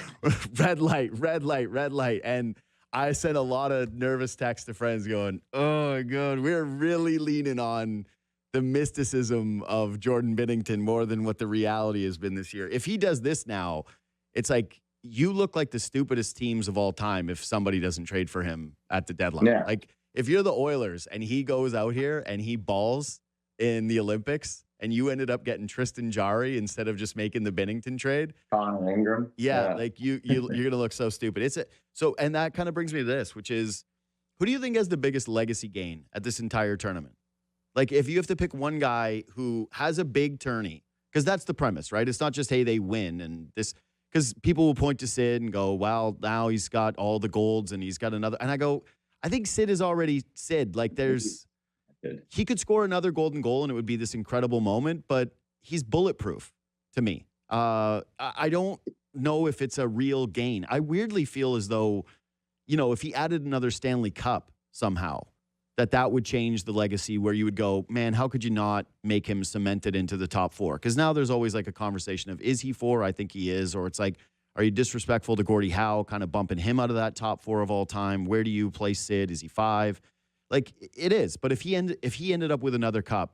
red light. And I sent a lot of nervous texts to friends going, "Oh my God, we're really leaning on the mysticism of Jordan Binnington more than what the reality has been this year." If he does this now, it's like you look like the stupidest teams of all time if somebody doesn't trade for him at the deadline. Yeah. Like if you're the Oilers and he goes out here and he balls in the Olympics and you ended up getting Tristan Jarry instead of just making the Binnington trade. Connor Ingram. Yeah, like you're going to look so stupid. And that kind of brings me to this, which is, who do you think has the biggest legacy gain at this entire tournament? Like, if you have to pick one guy who has a big tourney, because that's the premise, right? It's not just, hey, they win and this, because people will point to Sid and go, well, now he's got all the golds and he's got another. And I go, I think Sid is already Sid. Like, he could score another golden goal and it would be this incredible moment, but he's bulletproof to me. I don't know if it's a real gain. I weirdly feel as though, if he added another Stanley Cup somehow, that would change the legacy where you would go, man, how could you not make him cemented into the top four? Because now there's always like a conversation of, is he four? I think he is. Or it's like, are you disrespectful to Gordie Howe, kind of bumping him out of that top four of all time? Where do you place Sid? Is he five? Like, it is. But if he ended up with another cup,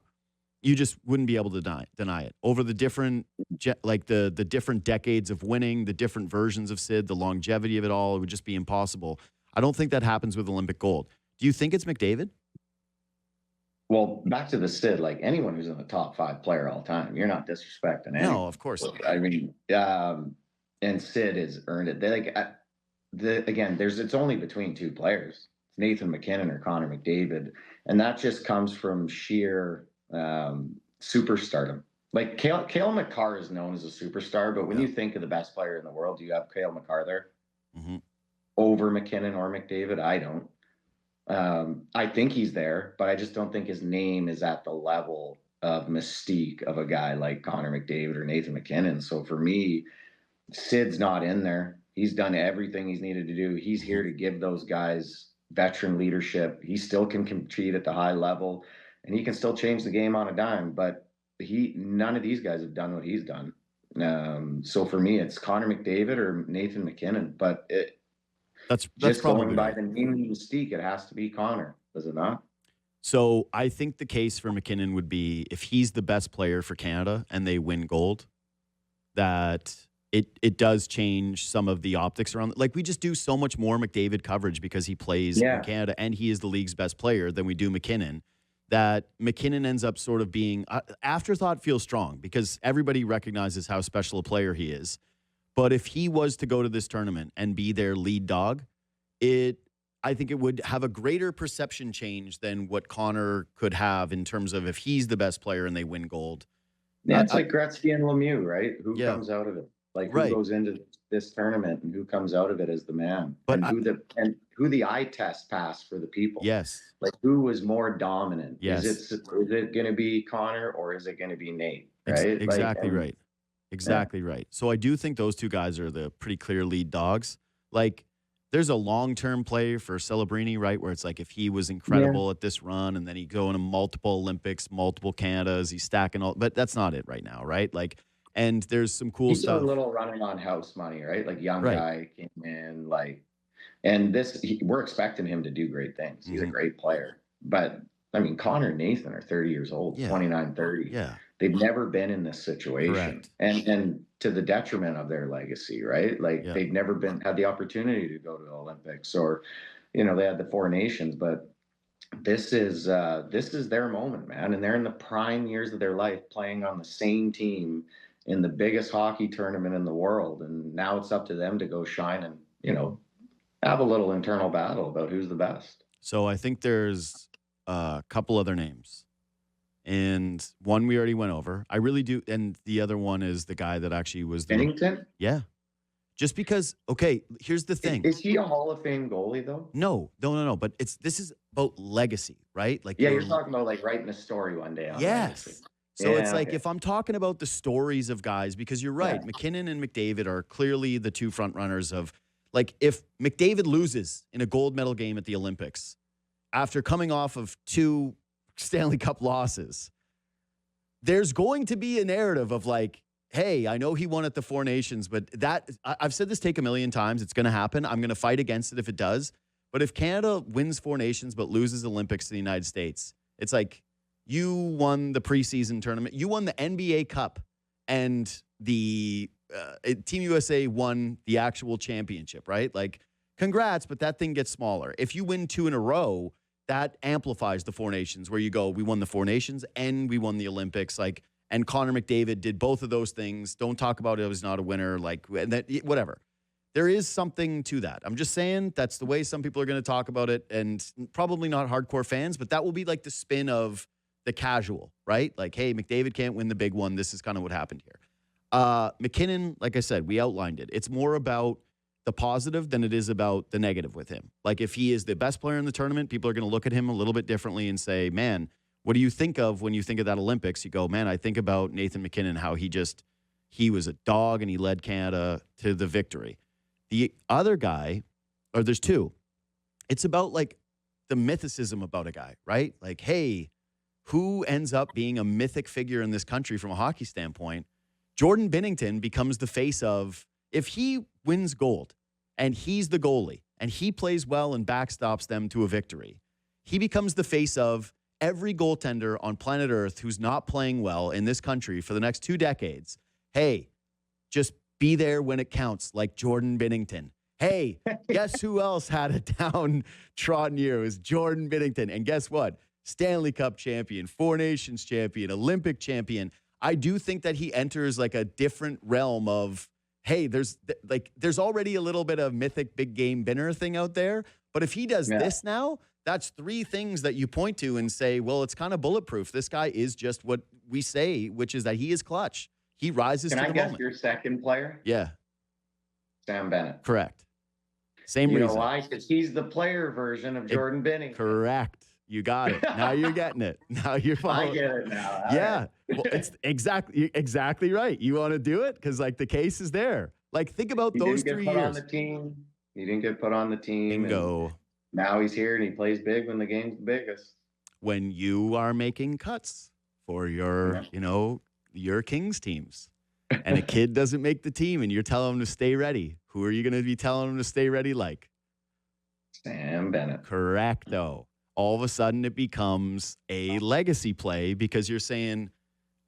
you just wouldn't be able to deny it. Over the different, the different decades of winning, the different versions of Sid, the longevity of it all, it would just be impossible. I don't think that happens with Olympic gold. Do you think it's McDavid? Well, back to the Sid, like anyone who's in the top 5 player all time, you're not disrespecting anyone. No, of course. I mean, and Sid has earned it. They it's only between 2 players. It's Nathan MacKinnon or Connor McDavid. And that just comes from sheer superstardom. Like Cale Makar is known as a superstar, but when you think of the best player in the world, do you have Cale Makar there over McKinnon or McDavid? I don't. I think he's there, but I just don't think his name is at the level of mystique of a guy like Connor McDavid or Nathan MacKinnon. So for me, Sid's not in there. He's done everything he's needed to do. He's here to give those guys veteran leadership. He still can compete at the high level, and he can still change the game on a dime. But none of these guys have done what he's done. So for me, it's Connor McDavid or Nathan MacKinnon. But that's just going by the name and mystique, it has to be Connor, does it not? So I think the case for MacKinnon would be, if he's the best player for Canada and they win gold, that it does change some of the optics around. Like, we just do so much more McDavid coverage because he plays in Canada and he is the league's best player than we do MacKinnon. That MacKinnon ends up sort of being afterthought feels strong because everybody recognizes how special a player he is. But if he was to go to this tournament and be their lead dog, I think it would have a greater perception change than what Connor could have in terms of if he's the best player and they win gold. Yeah, it's like Gretzky and Lemieux, right? Who comes out of it? Like, who goes into this tournament and who comes out of it as the man? But who the eye test passed for the people? Yes. Like, who was more dominant? Yes. Is it going to be Connor or is it going to be Nate? Right? Exactly right. Exactly right. So I do think those two guys are the pretty clear lead dogs. Like, there's a long-term play for Celebrini, right, where it's like if he was incredible at this run and then he go into multiple Olympics, multiple Canadas, he's stacking all, but that's not it right now, right? Like, and there's some cool he's stuff. A little running on house money, right? Like, young guy came in, like, and we're expecting him to do great things. He's a great player. But, I mean, Connor and Nathan are 30 years old, 29, 30. Yeah. They've never been in this situation. Correct. And to the detriment of their legacy, right? Like, they've never had the opportunity to go to the Olympics or, they had the 4 nations, but this is their moment, man. And they're in the prime years of their life playing on the same team in the biggest hockey tournament in the world. And now it's up to them to go shine and, have a little internal battle about who's the best. So I think there's a couple other names. And one we already went over. I really do. And the other one is the guy that actually was the Bennington? Yeah. Just because, okay, here's the thing. Is he a Hall of Fame goalie, though? No. But this is about legacy, right? Like, yeah, you're talking about like writing a story one day on legacy. So it's like, if I'm talking about the stories of guys, because you're right, McKinnon and McDavid are clearly the two front runners of, like, if McDavid loses in a gold medal game at the Olympics after coming off of 2 Stanley Cup losses, there's going to be a narrative of like, hey, I know he won at the Four Nations, but I've said this take a million times. It's going to happen. I'm going to fight against it if it does. But if Canada wins Four Nations but loses Olympics to the United States, it's like, you won the preseason tournament. You won the NBA Cup, and the Team USA won the actual championship, right? Like, congrats, but that thing gets smaller. If you win 2 in a row, that amplifies the Four Nations, where you go, we won the Four Nations and we won the Olympics. Like, and Connor McDavid did both of those things. Don't talk about it was not a winner. Like, that, whatever. There is something to that. I'm just saying that's the way some people are going to talk about it, and probably not hardcore fans, but that will be like the spin of the casual, right? Like, hey, McDavid can't win the big one. This is kind of what happened here. McKinnon, like I said, we outlined it. It's more about the positive than it is about the negative with him. Like, if he is the best player in the tournament, people are going to look at him a little bit differently and say, man, what do you think of when you think of that Olympics? You go, man, I think about Nathan McKinnon, how he was a dog and he led Canada to the victory. The other guy, or there's two, it's about like the mythicism about a guy, right? Like, hey, who ends up being a mythic figure in this country from a hockey standpoint? Jordan Binnington becomes the face of, if he wins gold and he's the goalie and he plays well and backstops them to a victory, he becomes the face of every goaltender on planet Earth who's not playing well in this country for the next 2 decades. Hey, just be there when it counts, like Jordan Binnington. Hey, guess who else had a downtrodden year? It was Jordan Binnington. And guess what? Stanley Cup champion, Four Nations champion, Olympic champion. I do think that he enters like a different realm of, hey, there's already a little bit of mythic big game winner thing out there. But if he does this now, that's 3 things that you point to and say, well, it's kind of bulletproof. This guy is just what we say, which is that he is clutch. He rises to the moment. Can I guess your second player? Yeah. Sam Bennett. Correct. Same reason. You know why? Because he's the player version of Jordan Binnington. Correct. You got it. Now you're getting it. Now you're following. I get it now. Yeah. Well, it's exactly right. You want to do it? Because, like, the case is there. Like, think about those 3 years. On the team. He didn't get put on the team. Bingo. Now he's here and he plays big when the game's the biggest. When you are making cuts for your, your Kings teams, and a kid doesn't make the team and you're telling him to stay ready, who are you going to be telling him to stay ready like? Sam Bennett. Correcto. All of a sudden it becomes a legacy play because you're saying,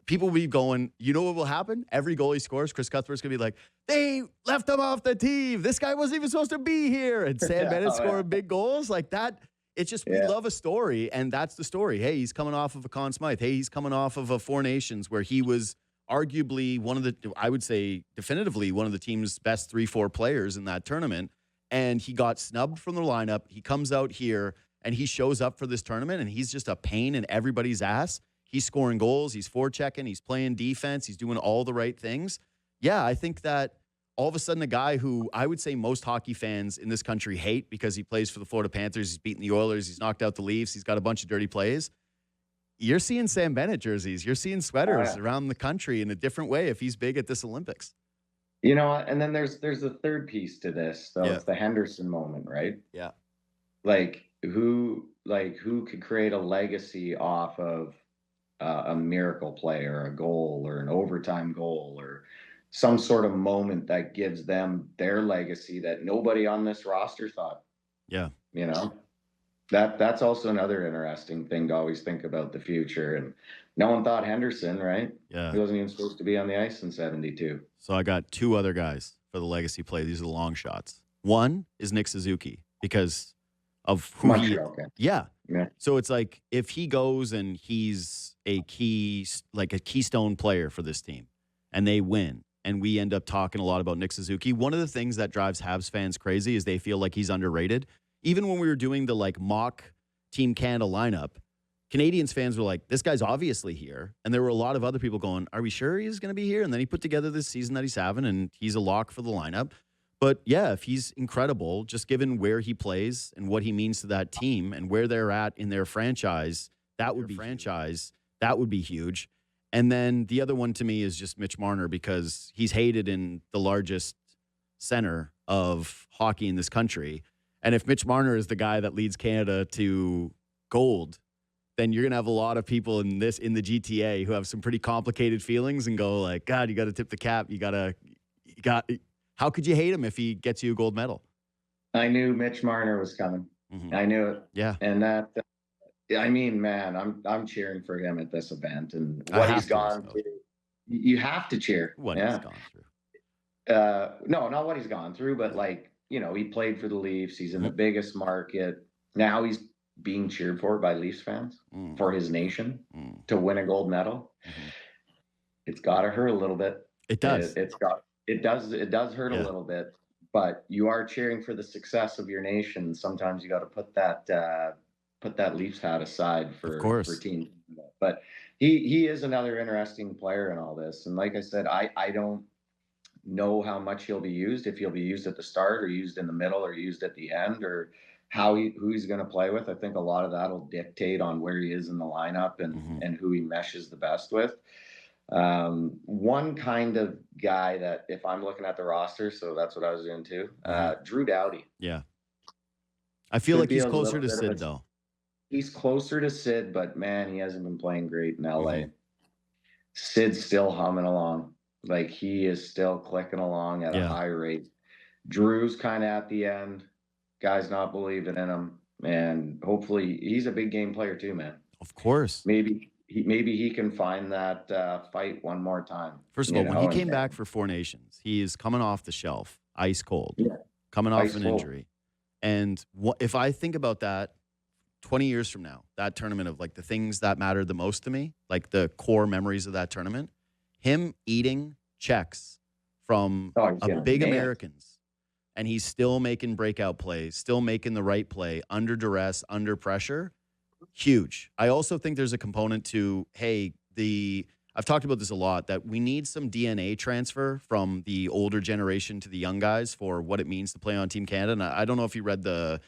people will be going, you know what will happen? Every goal he scores, Chris Cuthbert's going to be like, they left him off the team. This guy wasn't even supposed to be here. And Sam Bennett scoring big goals like that. It's just, we love a story, and that's the story. Hey, he's coming off of a Conn Smythe. Hey, he's coming off of a Four Nations where he was arguably one of the, I would say definitively one of the team's best 3-4 players in that tournament. And he got snubbed from the lineup. He comes out here and he shows up for this tournament, and he's just a pain in everybody's ass. He's scoring goals. He's forechecking. He's playing defense. He's doing all the right things. Yeah, I think that all of a sudden a guy who I would say most hockey fans in this country hate because he plays for the Florida Panthers, he's beaten the Oilers, he's knocked out the Leafs, he's got a bunch of dirty plays. You're seeing Sam Bennett jerseys. You're seeing sweaters around the country in a different way if he's big at this Olympics. You know, and then there's a third piece to this. So it's the Henderson moment, right? Yeah. Like who could create a legacy off of a miracle play or a goal or an overtime goal or some sort of moment that gives them their legacy that nobody on this roster thought. Yeah. You know, that's also another interesting thing to always think about the future. And no one thought Henderson, right? Yeah. He wasn't even supposed to be on the ice in 72. So I got 2 other guys for the legacy play. These are the long shots. One is Nick Suzuki because of who Yeah. So it's like if he goes and he's a keystone player for this team and they win, and we end up talking a lot about Nick Suzuki. One of the things that drives Habs fans crazy is they feel like he's underrated. Even when we were doing the mock Team Canada lineup, Canadians fans were like, this guy's obviously here. And there were a lot of other people going, are we sure he's going to be here? And then he put together this season that he's having, and he's a lock for the lineup. But yeah, if he's incredible, just given where he plays and what he means to that team and where they're at in their franchise, that would be huge. And then the other one to me is just Mitch Marner, because he's hated in the largest center of hockey in this country. And if Mitch Marner is the guy that leads Canada to gold, then you're going to have a lot of people in the GTA who have some pretty complicated feelings and go like, God, you got to tip the cap. How could you hate him if he gets you a gold medal? I knew Mitch Marner was coming. Mm-hmm. I knew it. Yeah. And that, I mean, man, I'm cheering for him at this event and what he's gone through. You have to cheer. What he's gone through. No, not what he's gone through, but like, he played for the Leafs. He's in the biggest market. Now he's being cheered for by Leafs fans for his nation to win a gold medal. It's got to hurt a little bit. It does. It does hurt a little bit, but you are cheering for the success of your nation. Sometimes you got to put that Leafs hat aside for team. But he is another interesting player in all this. And like I said, I don't know how much he'll be used, if he'll be used at the start or used in the middle or used at the end, or who he's going to play with. I think a lot of that will dictate on where he is in the lineup and who he meshes the best with. One kind of guy that, if I'm looking at the roster, so that's what I was doing too, Drew Doughty. Yeah. I feel like he's closer to Sid, though. He's closer to Sid, but man, he hasn't been playing great in LA. Sid's still humming along. Like, he is still clicking along at a high rate. Drew's kind of at the end. Guy's not believing in him. And hopefully he's a big game player too, man. Of course. Maybe he can find that fight one more time. First of all, when he came back for Four Nations, he is coming off the shelf, ice cold, coming off an injury. And if I think about that 20 years from now, that tournament, of like the things that mattered the most to me, like the core memories of that tournament, him eating checks from big Americans, and he's still making breakout plays, still making the right play under duress, under pressure. Huge. I also think there's a component to, I've talked about this a lot, that we need some DNA transfer from the older generation to the young guys for what it means to play on Team Canada. And I don't know if you read the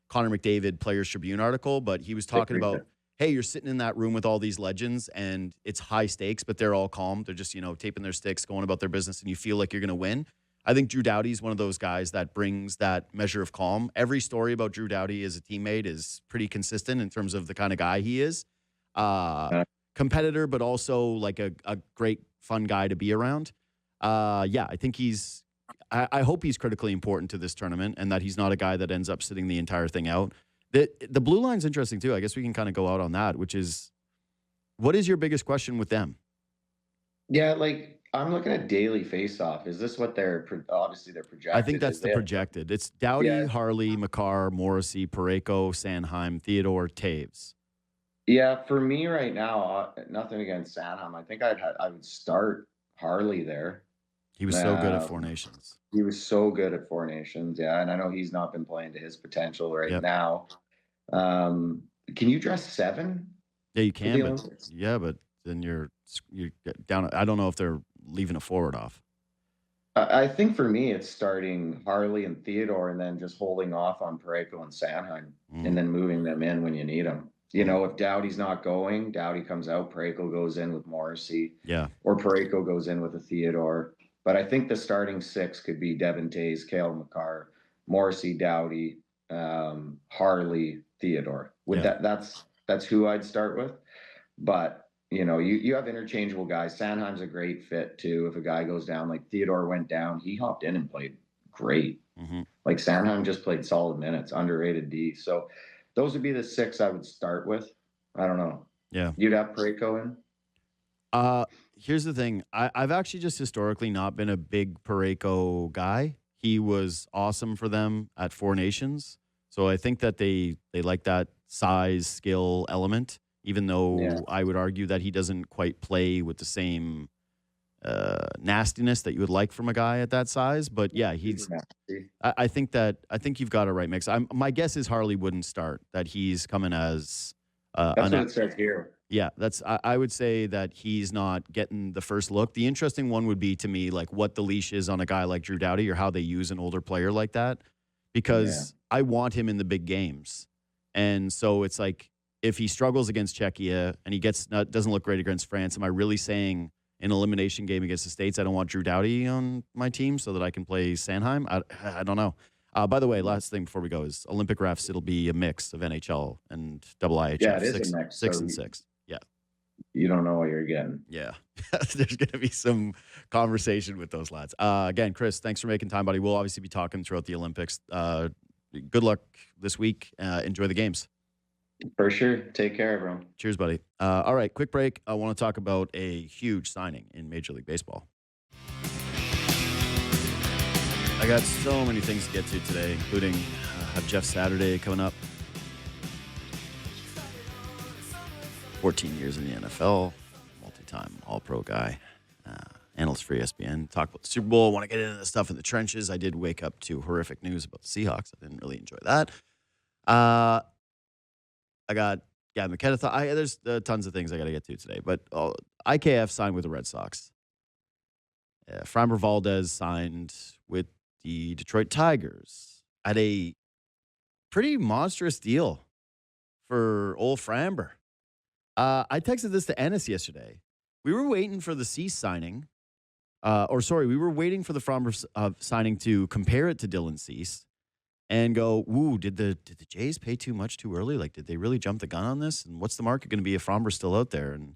Connor McDavid Players Tribune article, but he was talking about, hey, you're sitting in that room with all these legends and it's high stakes, but they're all calm. They're just, taping their sticks, going about their business, and you feel like you're going to win. I think Drew Doughty is one of those guys that brings that measure of calm. Every story about Drew Doughty as a teammate is pretty consistent in terms of the kind of guy he is. Competitor, but also like a great, fun guy to be around. I think I hope he's critically important to this tournament, and that he's not a guy that ends up sitting the entire thing out. The blue line's interesting too. I guess we can kind of go out on that, which is, what is your biggest question with them? Yeah, like, I'm looking at daily face-off. Is this what obviously they're projected? I think that's the projected. It's Doughty, Harley, Makar, Morrissey, Parayko, Sanheim, Theodore, Taves. Yeah, for me right now, nothing against Sanheim. I think I would start Harley there. He was so good at Four Nations. He was so good at Four Nations, yeah. And I know he's not been playing to his potential right now. Can you dress 7? Yeah, you can. But then you're down. I don't know if they're leaving a forward off. I think for me, it's starting Harley and Theodore, and then just holding off on Parayko and Sanheim, and then moving them in when you need them. If Doughty's not going, Doughty comes out, Parayko goes in with Morrissey. Yeah. Or Parayko goes in with a Theodore. But I think the starting 6 could be Devin Taves, Cale Makar, Morrissey, Doughty, Harley, Theodore. That's who I'd start with. But you have interchangeable guys. Sanheim's a great fit too. If a guy goes down, like Theodore went down, he hopped in and played great. Like, Sanheim just played solid minutes, underrated D. So those would be the 6 I would start with. I don't know. Yeah. You'd have Parayko in? Here's the thing. I've actually just historically not been a big Parayko guy. He was awesome for them at Four Nations. So I think that they like that size, skill element, even though I would argue that he doesn't quite play with the same nastiness that you would like from a guy at that size. But yeah, I think you've got a right mix. My guess is Harley wouldn't start, that he's coming as That's what it says here. Yeah, I would say that he's not getting the first look. The interesting one would be to me like what the leash is on a guy like Drew Doughty or how they use an older player like that, because I want him in the big games. And so it's like if he struggles against Czechia and he doesn't look great against France, am I really saying in an elimination game against the States I don't want Drew Doughty on my team so that I can play Sanheim? I don't know. By the way, last thing before we go is Olympic refs. It'll be a mix of NHL and IIHF. Yeah, it is a mix. 6 and 6. Yeah. You don't know what you're getting. Yeah. There's going to be some conversation with those lads. Again, Kris, thanks for making time, buddy. We'll obviously be talking throughout the Olympics. Good luck this week. Enjoy the games. For sure. Take care, everyone. Cheers, buddy. All right, quick break. I want to talk about a huge signing in Major League Baseball. I got so many things to get to today, including have Jeff Saturday coming up. 14 years in the NFL, multi-time All-Pro guy, analyst for ESPN. Talk about the Super Bowl. I want to get into the stuff in the trenches. I did wake up to horrific news about the Seahawks. I didn't really enjoy that. I got Gavin McKenna. There's tons of things I got to get to today. But IKF signed with the Red Sox. Framber Valdez signed with the Detroit Tigers at a pretty monstrous deal for old Framber. I texted this to Ennis yesterday. We were waiting for the Cease signing. We were waiting for the Framber signing to compare it to Dylan Cease and go, ooh, did the Jays pay too much too early? Like, did they really jump the gun on this? And what's the market going to be if Framber's still out there? And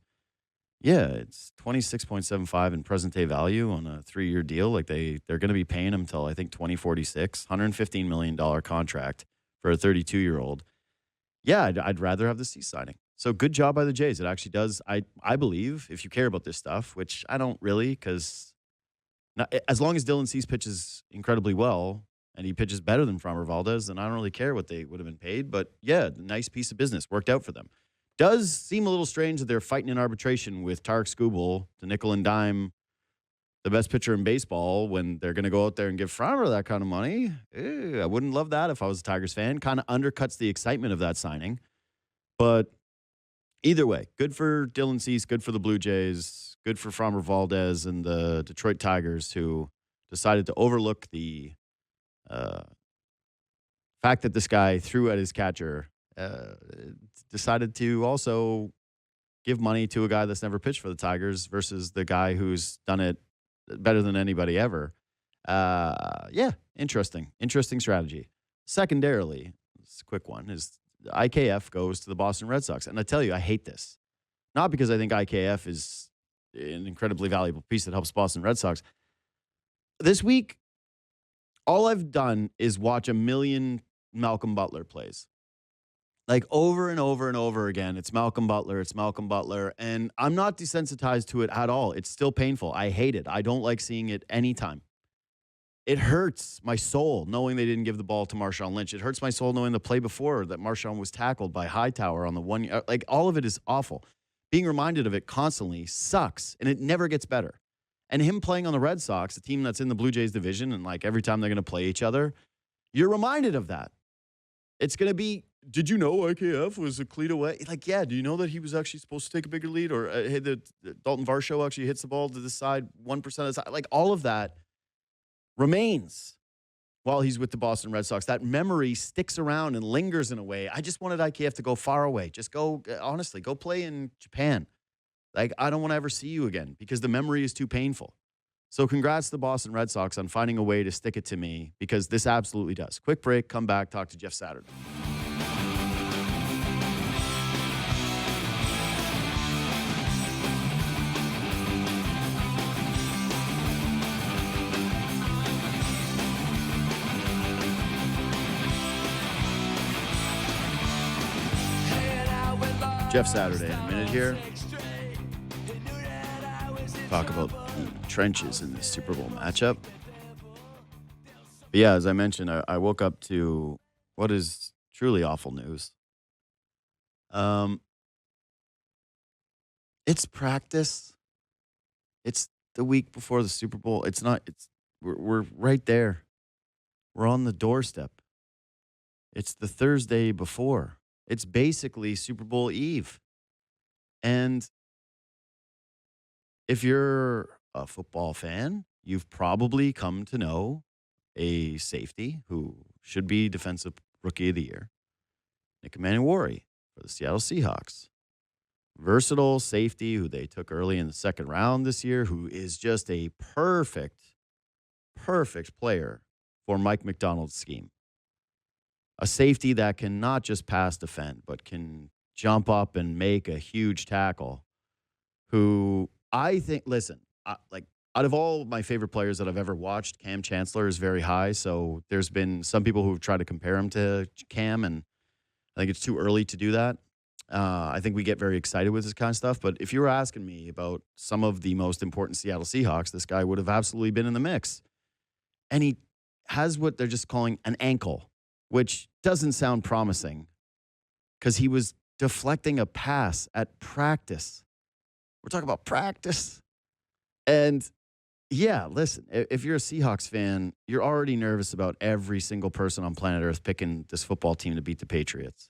yeah, it's 26.75 in present day value on a 3-year deal. Like they're going to be paying him till I think 2046, $115 million contract for a 32-year-old. Yeah, I'd rather have the Cease signing. So good job by the Jays. It actually does. I believe if you care about this stuff, which I don't really, because as long as Dylan Cease pitches incredibly well and he pitches better than Framber Valdez, then I don't really care what they would have been paid. But yeah, nice piece of business. Worked out for them. Does seem a little strange that they're fighting in arbitration with Tarek Skubal, the nickel and dime, the best pitcher in baseball, when they're going to go out there and give Framber that kind of money. I wouldn't love that if I was a Tigers fan. Kind of undercuts the excitement of that signing. But either way, good for Dylan Cease, good for the Blue Jays, good for Framber Valdez and the Detroit Tigers, who decided to overlook the fact that this guy threw at his catcher. Decided to also give money to a guy that's never pitched for the Tigers versus the guy who's done it better than anybody ever. Interesting strategy. Secondarily, this quick one is IKF goes to the Boston Red Sox. And I tell you, I hate this. Not because I think IKF is an incredibly valuable piece that helps Boston Red Sox. This week, all I've done is watch a million Malcolm Butler plays. Like over and over and over again, it's Malcolm Butler. And I'm not desensitized to it at all. It's still painful. I hate it. I don't like seeing it anytime. It hurts my soul knowing they didn't give the ball to Marshawn Lynch. It hurts my soul knowing the play before that Marshawn was tackled by Hightower on the 1 year. Like, all of it is awful. Being reminded of it constantly sucks, and it never gets better. And him playing on the Red Sox, a team that's in the Blue Jays division, and like every time they're going to play each other, you're reminded of that. It's going to be, did you know IKF was a cleat away? Like, yeah, do you know that he was actually supposed to take a bigger lead? Or the Dalton Varsho actually hits the ball to the side 1% of the side? Like, all of that remains while he's with the Boston Red Sox. That memory sticks around and lingers in a way. I just wanted IKF to go far away. Just go, honestly, go play in Japan. Like, I don't want to ever see you again because the memory is too painful. So congrats to the Boston Red Sox on finding a way to stick it to me, because this absolutely does. Quick break, come back, talk to Jeff Saturday. Jeff Saturday in a minute here. Talk about the trenches in this Super Bowl matchup. But yeah, as I mentioned, I woke up to what is truly awful news. It's practice. It's the week before the Super Bowl. We're right there. We're on the doorstep. It's the Thursday before. It's basically Super Bowl Eve. And if you're a football fan, you've probably come to know a safety who should be Defensive Rookie of the Year, Nick Emmanwori for the Seattle Seahawks. Versatile safety who they took early in the second round this year, who is just a perfect player for Mike McDonald's scheme. A safety that can not just pass defend, but can jump up and make a huge tackle, who I think, listen, out of all my favorite players that I've ever watched, Cam Chancellor is very high. So there's been some people who've tried to compare him to Cam, and I think it's too early to do that. I think we get very excited with this kind of stuff. But if you were asking me about some of the most important Seattle Seahawks, this guy would have absolutely been in the mix. And he has what they're just calling an ankle, which doesn't sound promising because he was deflecting a pass at practice. We're talking about practice. And yeah, listen, if you're a Seahawks fan, you're already nervous about every single person on planet Earth picking this football team to beat the Patriots.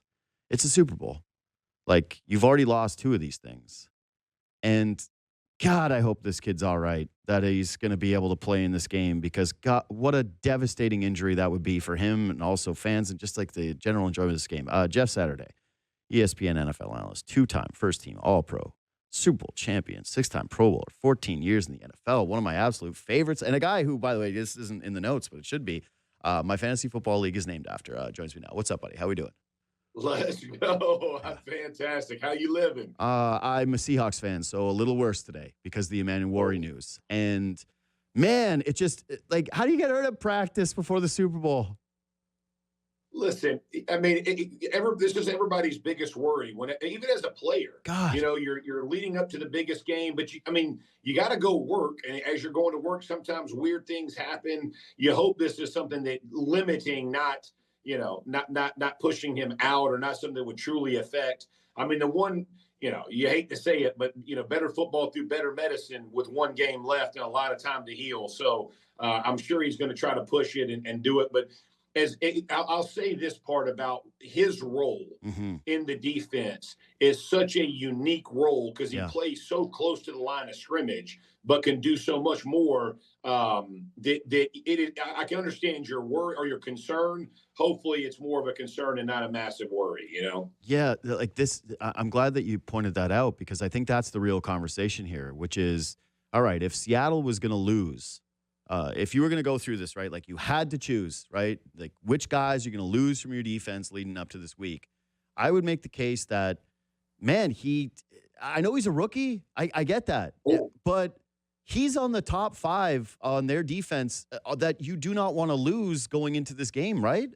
It's a Super Bowl. Like, you've already lost 2 of these things. And God, I hope this kid's all right, that he's going to be able to play in this game, because God, what a devastating injury that would be for him and also fans and just like the general enjoyment of this game. Jeff Saturday, ESPN NFL analyst, 2-time first-team All-Pro, Super Bowl champion, 6-time Pro Bowler, 14 years in the NFL, one of my absolute favorites, and a guy who, by the way, this isn't in the notes, but it should be, my fantasy football league is named after, joins me now. What's up, buddy? How we doing? Let's go. I'm fantastic. How you living? I'm a Seahawks fan, so a little worse today because of the Emmanwori news. And, man, it just, like, how do you get hurt at practice before the Super Bowl? Listen, I mean, this is everybody's biggest worry. Even as a player, God, you're leading up to the biggest game, but you got to go work. And as you're going to work, sometimes weird things happen. You hope this is something that limiting, not pushing him out, or not something that would truly affect. I mean, the one, you hate to say it, but, better football through better medicine with one game left and a lot of time to heal. So I'm sure he's going to try to push it and do it. But I'll say this part about his role in the defense is such a unique role, because he plays so close to the line of scrimmage, but can do so much more. I can understand your worry or your concern. Hopefully it's more of a concern and not a massive worry, Yeah, like this, I'm glad that you pointed that out, because I think that's the real conversation here, which is, all right, if Seattle was going to lose, if you were going to go through this, right, like you had to choose, right, like which guys you're going to lose from your defense leading up to this week, I would make the case that, man, I know he's a rookie. I get that. But he's on the top 5 on their defense that you do not want to lose going into this game, right?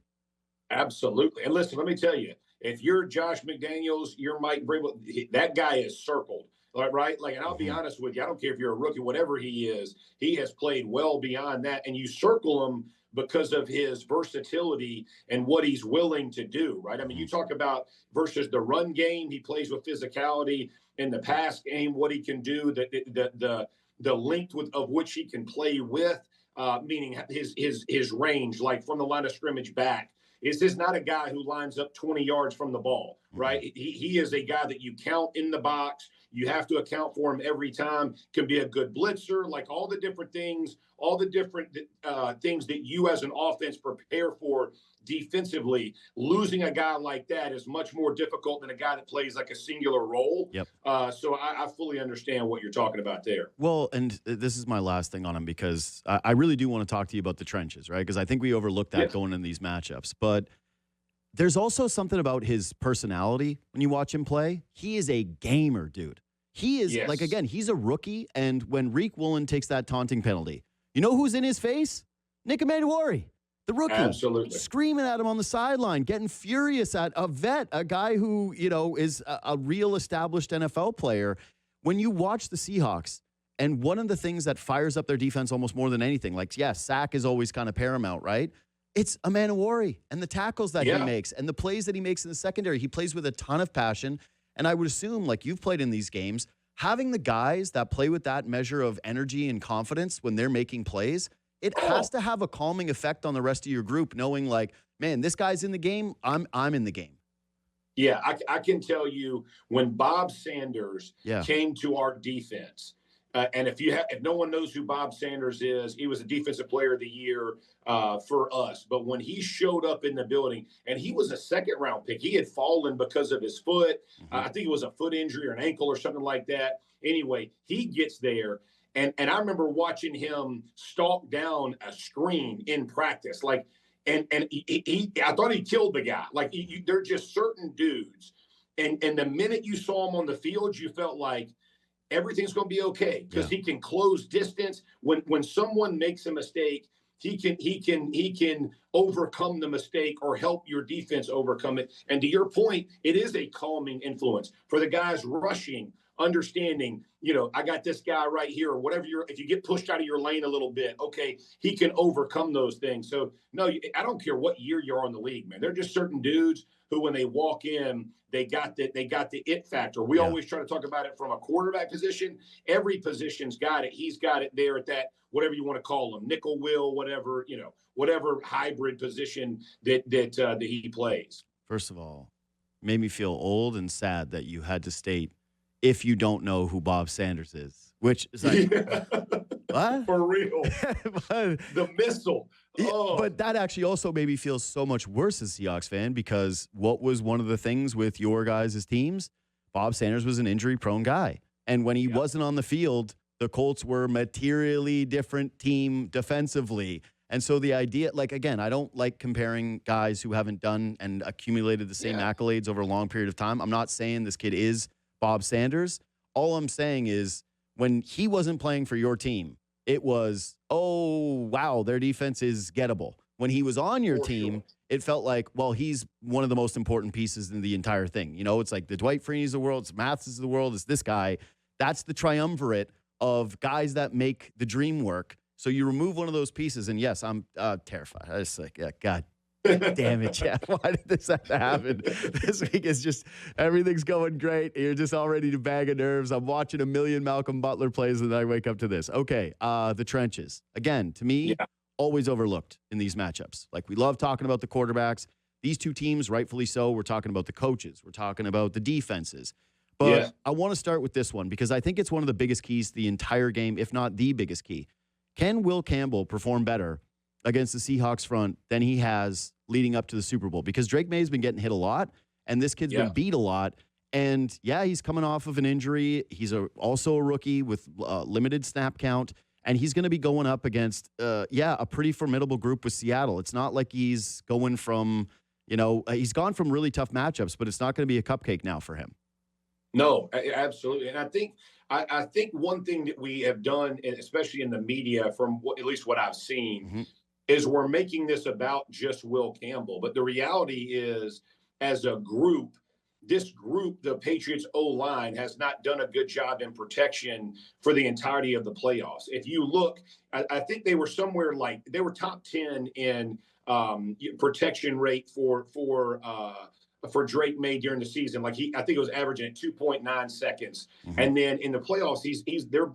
Absolutely. And listen, let me tell you, if you're Josh McDaniels, you're Mike Vrabel, that guy is circled. Right? Like, and I'll be honest with you, I don't care if you're a rookie, whatever he is, he has played well beyond that. And you circle him because of his versatility and what he's willing to do, right? I mean, you talk about versus the run game, he plays with physicality. In the pass game, what he can do, the length of which he can play with, meaning his range, like from the line of scrimmage back. Is this not a guy who lines up 20 yards from the ball, right? He is a guy that you count in the box. You have to account for him every time. Can be a good blitzer, like all the different things that you as an offense prepare for defensively. Losing a guy like that is much more difficult than a guy that plays like a singular role. Yep. So I fully understand what you're talking about there. Well, and this is my last thing on him, because I really do want to talk to you about the trenches, right? Because I think we overlook that going in these matchups. But there's also something about his personality when you watch him play. He is a gamer, dude. He is, like, again, he's a rookie. And when Reek Woolen takes that taunting penalty, you know who's in his face? Nick Emmanwori, the rookie. Absolutely. Screaming at him on the sideline, getting furious at a vet, a guy who, is a real established NFL player. When you watch the Seahawks, and one of the things that fires up their defense almost more than anything, like, sack is always kind of paramount, right? It's Emmanwori and the tackles that he makes and the plays that he makes in the secondary. He plays with a ton of passion. And I would assume, like you've played in these games, having the guys that play with that measure of energy and confidence when they're making plays, it has to have a calming effect on the rest of your group, knowing, like, man, this guy's in the game, I'm in the game. Yeah, I can tell you when Bob Sanders came to our defense, and if no one knows who Bob Sanders is, he was a defensive player of the year for us. But when he showed up in the building, and he was a second-round pick, he had fallen because of his foot. I think it was a foot injury or an ankle or something like that. Anyway, he gets there, and I remember watching him stalk down a screen in practice, like. And I thought he killed the guy. Like they're just certain dudes, and the minute you saw him on the field, you felt like everything's going to be okay because he can close distance. When someone makes a mistake, he can overcome the mistake or help your defense overcome it. And to your point, it is a calming influence for the guys rushing. Understanding, I got this guy right here or whatever if you get pushed out of your lane a little bit, okay, he can overcome those things. So no, I don't care what year you're in the league, man. They're just certain dudes who, when they walk in, they got the it factor. We always try to talk about it from a quarterback position. Every position's got it. He's got it there at that, whatever you want to call him, nickel, will, whatever, whatever hybrid position that he plays. First of all, made me feel old and sad that you had to state if you don't know who Bob Sanders is, which is like, what? For real. The missile. Oh. But that actually also made me feel so much worse as a Seahawks fan because what was one of the things with your guys' teams? Bob Sanders was an injury-prone guy. And when he wasn't on the field, the Colts were a materially different team defensively. And so the idea, like, again, I don't like comparing guys who haven't done and accumulated the same accolades over a long period of time. I'm not saying this kid is Bob Sanders. All I'm saying is when he wasn't playing for your team, it was, oh, wow, their defense is gettable. When he was on your team, it felt like, well, he's one of the most important pieces in the entire thing. It's like the Dwight Freeney's of the world, it's Mathis of the world, it's this guy. That's the triumvirate of guys that make the dream work. So you remove one of those pieces, and yes, I'm terrified. I was like, God damn it, Jeff. Why did this have to happen? This week is just, everything's going great. You're just all ready to bag of nerves. I'm watching a million Malcolm Butler plays, and then I wake up to this. Okay, the trenches. Again, to me, always overlooked in these matchups. Like, we love talking about the quarterbacks. These two teams, rightfully so, we're talking about the coaches. We're talking about the defenses. But I want to start with this one because I think it's one of the biggest keys to the entire game, if not the biggest key. Can Will Campbell perform better against the Seahawks front than he has leading up to the Super Bowl? Because Drake May's been getting hit a lot, and this kid's been beat a lot. And, he's coming off of an injury. He's also a rookie with limited snap count, and he's going to be going up against, a pretty formidable group with Seattle. It's not like he's going from, he's gone from really tough matchups, but it's not going to be a cupcake now for him. No, absolutely. And I think one thing that we have done, especially in the media, from at least what I've seen, is we're making this about just Will Campbell. But the reality is, as a group, the Patriots O-line has not done a good job in protection for the entirety of the playoffs. If you look, I think they were somewhere like they were top 10 in protection rate for Drake May during the season. Like I think it was averaging at 2.9 seconds. And then in the playoffs,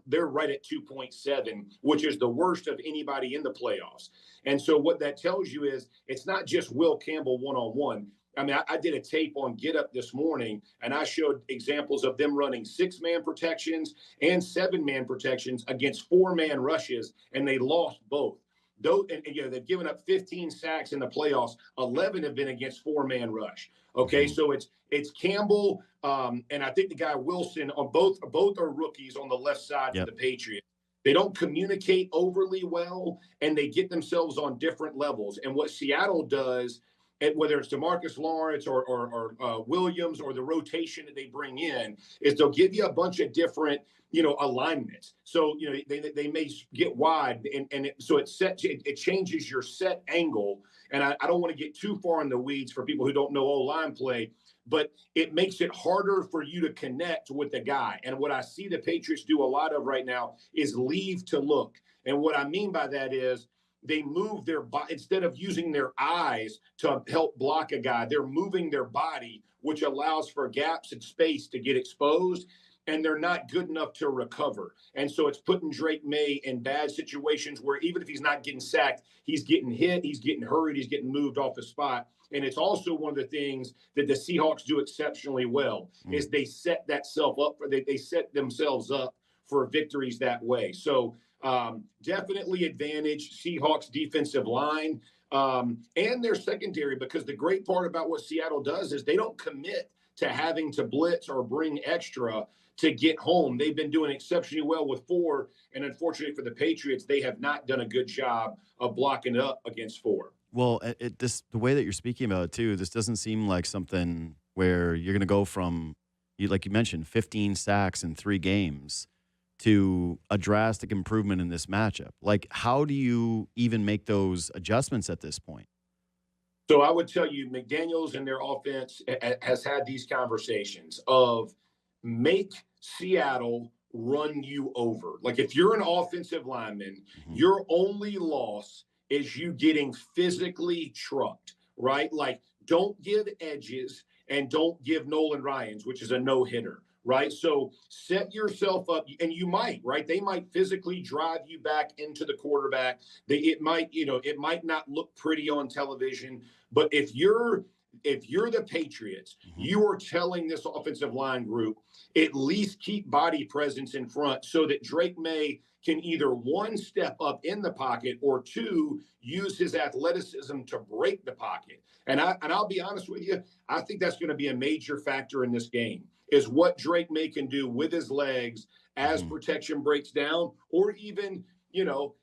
they're right at 2.7, which is the worst of anybody in the playoffs. And so what that tells you is it's not just Will Campbell one-on-one. I mean, I did a tape on Get Up this morning, and I showed examples of them running 6-man protections and 7-man protections against 4-man rushes, and they lost both. They've given up 15 sacks in the playoffs. 11 have been against 4-man rush. Okay, so it's Campbell, and I think the guy Wilson on both are rookies on the left side of the Patriots. They don't communicate overly well, and they get themselves on different levels. And what Seattle does, whether it's DeMarcus Lawrence or Williams or the rotation that they bring in, is they'll give you a bunch of different alignments. So they may get wide, so it changes your set angle. And I don't want to get too far in the weeds for people who don't know O-line play, but it makes it harder for you to connect with the guy. And what I see the Patriots do a lot of right now is leave to look. And what I mean by that is they move their body instead of using their eyes to help block a guy. They're moving their body, which allows for gaps in space to get exposed. and they're not good enough to recover. And so it's putting Drake May in bad situations where even if he's not getting sacked, he's getting hit, he's getting hurried, he's getting moved off the spot. And it's also one of the things that the Seahawks do exceptionally well is they set that self up for they set themselves up for victories that way. So definitely advantage Seahawks defensive line and their secondary, because the great part about what Seattle does is they don't commit to having to blitz or bring extra to get home. They've been doing exceptionally well with 4, and unfortunately for the Patriots, they have not done a good job of blocking up against 4. Well, the way that you're speaking about it too, this doesn't seem like something where you're going to go from, like you mentioned, 15 sacks in 3 games to a drastic improvement in this matchup. Like, how do you even make those adjustments at this point? So I would tell you, McDaniels and their offense has had these conversations of make Seattle run you over. Like, if you're an offensive lineman, your only loss is you getting physically trucked, right? Like, don't give edges and don't give Nolan Ryan's, which is a no-hitter, right? So set yourself up, and you might, right? They might physically drive you back into the quarterback. It might not look pretty on television, but if you're the Patriots, you are telling this offensive line group, at least keep body presence in front so that Drake May can either 1, step up in the pocket, or 2, use his athleticism to break the pocket. And I'll be honest with you, I think that's going to be a major factor in this game, is what Drake May can do with his legs as protection breaks down, or even,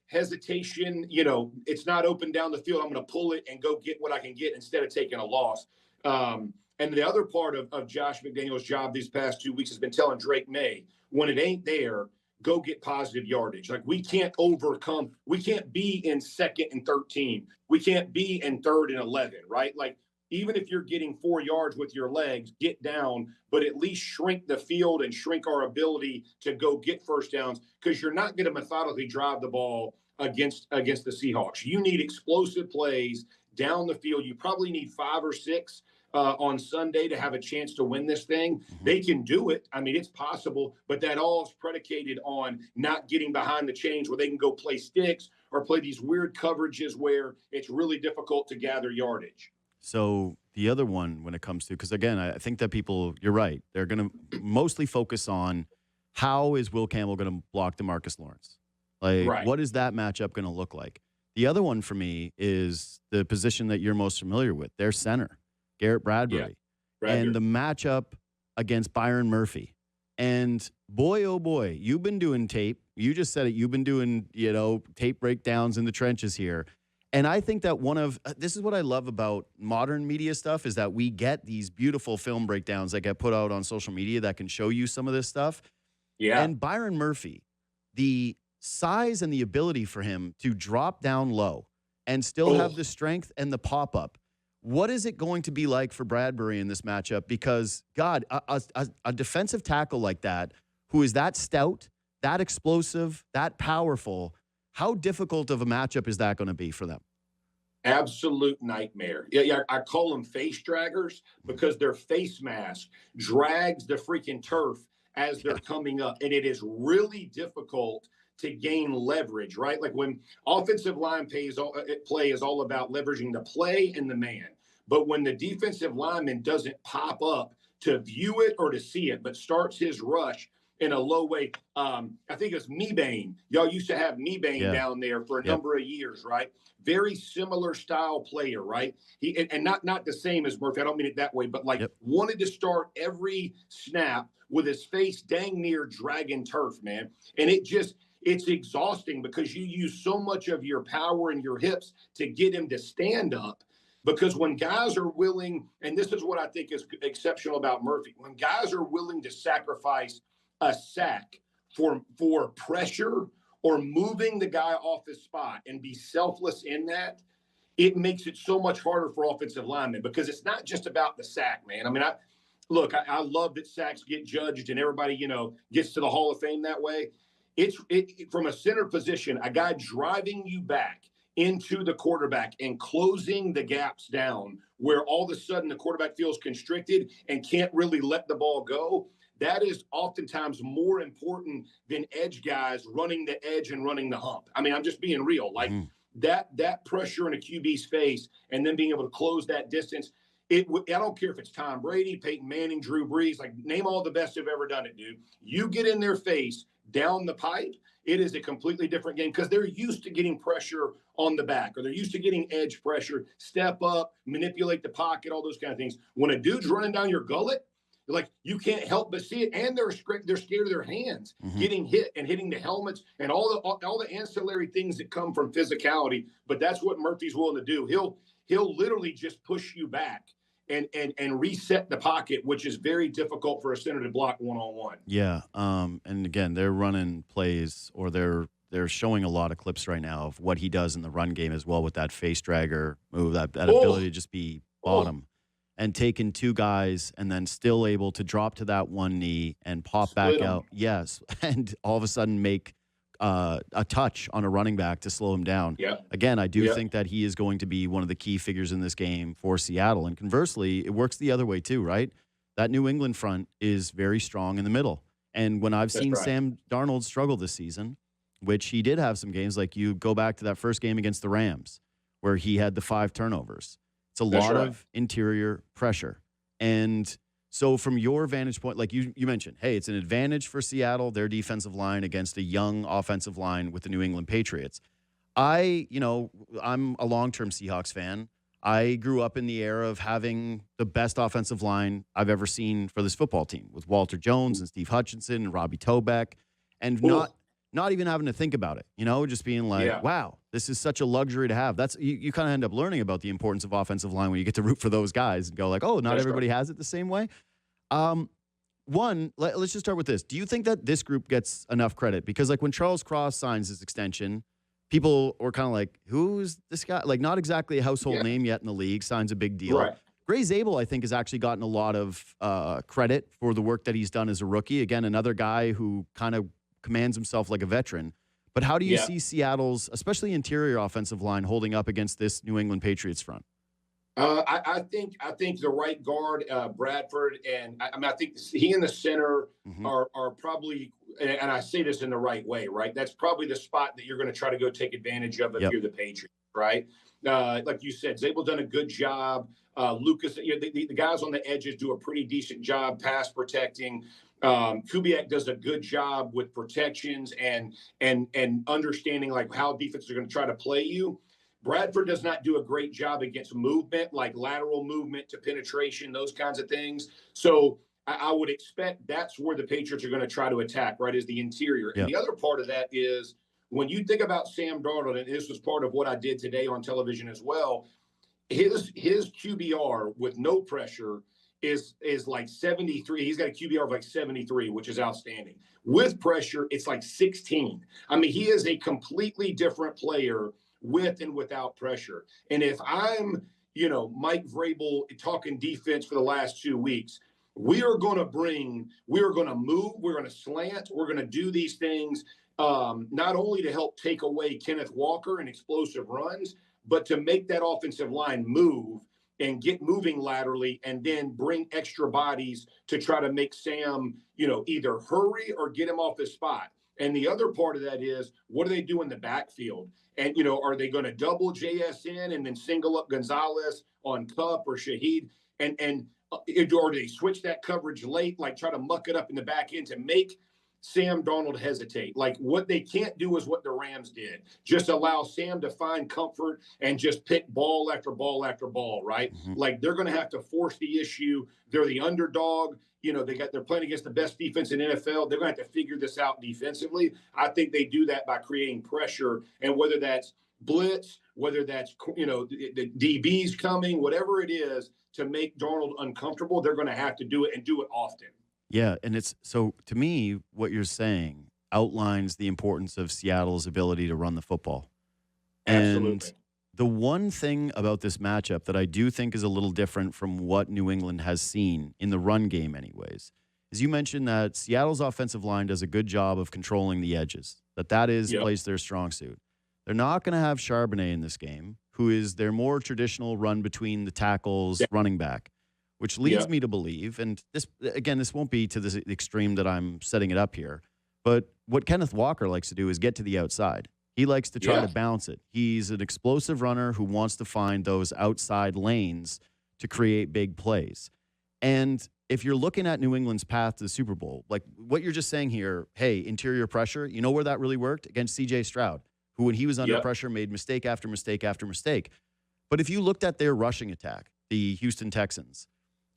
hesitation, it's not open down the field. I'm going to pull it and go get what I can get instead of taking a loss. And the other part of Josh McDaniels' job these past 2 weeks has been telling Drake May, when it ain't there, go get positive yardage. Like, we can't be in 2nd and 13. We can't be in 3rd and 11, right? Like, even if you're getting 4 yards with your legs, get down, but at least shrink the field and shrink our ability to go get first downs, because you're not going to methodically drive the ball against the Seahawks. You need explosive plays down the field. You probably need 5 or 6 on Sunday to have a chance to win this thing. They can do it. I mean, it's possible, but that all is predicated on not getting behind the chains where they can go play sticks or play these weird coverages where it's really difficult to gather yardage. So the other one, when it comes to, because again, I think that people, you're right, they're going to mostly focus on how is Will Campbell going to block DeMarcus Lawrence? Like, what is that matchup going to look like? The other one for me is the position that you're most familiar with, their center, Garrett Bradbury. And the matchup against Byron Murphy. And boy, oh boy, you've been doing tape. You just said it. You've been doing, tape breakdowns in the trenches here. And I think that this is what I love about modern media stuff, is that we get these beautiful film breakdowns that get put out on social media that can show you some of this stuff. Yeah. And Byron Murphy, the size and the ability for him to drop down low and still have the strength and the pop-up. What is it going to be like for Bradbury in this matchup? Because, God, a defensive tackle like that, who is that stout, that explosive, that powerful, how difficult of a matchup is that going to be for them? Absolute nightmare. Yeah, I call them face draggers because their face mask drags the freaking turf as they're coming up. And it is really difficult to gain leverage, right? Like, when offensive line play is all about leveraging the play and the man. But when the defensive lineman doesn't pop up to view it or to see it, but starts his rush in a low way. I think it's Mebane. Y'all used to have Mebane down there for a number of years, right? Very similar style player, right? He and not the same as Murphy. I don't mean it that way, but wanted to start every snap with his face dang near dragging turf, man. And it's exhausting because you use so much of your power and your hips to get him to stand up. Because when guys are willing, and this is what I think is exceptional about Murphy, when guys are willing to sacrifice a sack for pressure or moving the guy off his spot and be selfless in that, it makes it so much harder for offensive linemen, because it's not just about the sack, man. I mean, I love that sacks get judged and everybody, gets to the Hall of Fame that way. It's from a center position, a guy driving you back into the quarterback and closing the gaps down where all of a sudden the quarterback feels constricted and can't really let the ball go. That is oftentimes more important than edge guys running the edge and running the hump. I mean, I'm just being real. Like that pressure in a QB's face and then being able to close that distance. I don't care if it's Tom Brady, Peyton Manning, Drew Brees, like name all the best who've ever done it, dude. You get in their face down the pipe, it is a completely different game because they're used to getting pressure on the back, or they're used to getting edge pressure, step up, manipulate the pocket, all those kind of things. When a dude's running down your gullet, like you can't help but see it, and they're scared of their hands getting hit and hitting the helmets and all the ancillary things that come from physicality. But that's what Murphy's willing to do. He'll literally just push you back and reset the pocket, which is very difficult for a center to block one-on-one. Yeah, and again, they're running plays, or they're showing a lot of clips right now of what he does in the run game as well with that face dragger move, that ability to just be bottom and taking two guys and then still able to drop to that one knee and pop back out. Yes, and all of a sudden make a touch on a running back to slow him down. Yeah. Again, I do think that he is going to be one of the key figures in this game for Seattle. And conversely, it works the other way too, right? That New England front is very strong in the middle. And when I've seen Sam Darnold struggle this season, which he did have some games, like you go back to that first game against the Rams where he had the 5 turnovers. It's a lot of interior pressure. And so from your vantage point, like you mentioned, hey, it's an advantage for Seattle, their defensive line against a young offensive line with the New England Patriots. I'm a long-term Seahawks fan. I grew up in the era of having the best offensive line I've ever seen for this football team with Walter Jones and Steve Hutchinson and Robbie Tobeck, and not even having to think about it, just being like, wow, this is such a luxury to have. That's you kind of end up learning about the importance of offensive line when you get to root for those guys and go like, oh, not everybody has it the same way. Let's just start with this. Do you think that this group gets enough credit? Because like when Charles Cross signs his extension, people were kind of like, who's this guy? Like not exactly a household name yet in the league, signs a big deal. Right. Gray Zabel, I think, has actually gotten a lot of credit for the work that he's done as a rookie. Again, another guy who kind of commands himself like a veteran. But how do you see Seattle's, especially interior offensive line, holding up against this New England Patriots front? I think the right guard, Bradford, and I think he and the center are probably, and I say this in the right way, right? That's probably the spot that you're going to try to go take advantage of if you're the Patriots, right? Like you said, Zabel done a good job. Lucas, the guys on the edges do a pretty decent job pass protecting. Kubiak does a good job with protections and understanding like how defenses are going to try to play you. Bradford does not do a great job against movement, like lateral movement to penetration, those kinds of things. So I would expect that's where the Patriots are going to try to attack, right, is the interior. And the other part of that is when you think about Sam Darnold, and this was part of what I did today on television as well, his QBR with no pressure is like 73. He's got a QBR of like 73, which is outstanding. With pressure, it's like 16. I mean, he is a completely different player with and without pressure. And if I'm, Mike Vrabel talking defense for the last 2 weeks, we are going to move, we're going to slant, we're going to do these things not only to help take away Kenneth Walker and explosive runs, but to make that offensive line move and get moving laterally and then bring extra bodies to try to make Sam, either hurry or get him off his spot. And the other part of that is, what do they do in the backfield? And, are they going to double JSN and then single up Gonzalez on Cup or Shaheed? Or do they switch that coverage late, like try to muck it up in the back end to make Sam Darnold hesitate? Like what they can't do is what the Rams did. Just allow Sam to find comfort and just pick ball after ball after ball, right? Like they're going to have to force the issue. They're the underdog. They're playing against the best defense in NFL. They're going to have to figure this out defensively. I think they do that by creating pressure, and whether that's blitz, whether that's the DBs coming, whatever it is to make Darnold uncomfortable, they're going to have to do it and do it often. Yeah, and it's so to me, what you're saying outlines the importance of Seattle's ability to run the football. Absolutely. And the one thing about this matchup that I do think is a little different from what New England has seen in the run game anyways, is you mentioned that Seattle's offensive line does a good job of controlling the edges, that is plays their strong suit. They're not going to have Charbonnet in this game, who is their more traditional run between the tackles running back, which leads me to believe, and this won't be to the extreme that I'm setting it up here, but what Kenneth Walker likes to do is get to the outside. He likes to try to bounce it. He's an explosive runner who wants to find those outside lanes to create big plays. And if you're looking at New England's path to the Super Bowl, like what you're just saying here, hey, interior pressure, you know where that really worked? Against C.J. Stroud, who when he was under pressure made mistake after mistake after mistake. But if you looked at their rushing attack, the Houston Texans,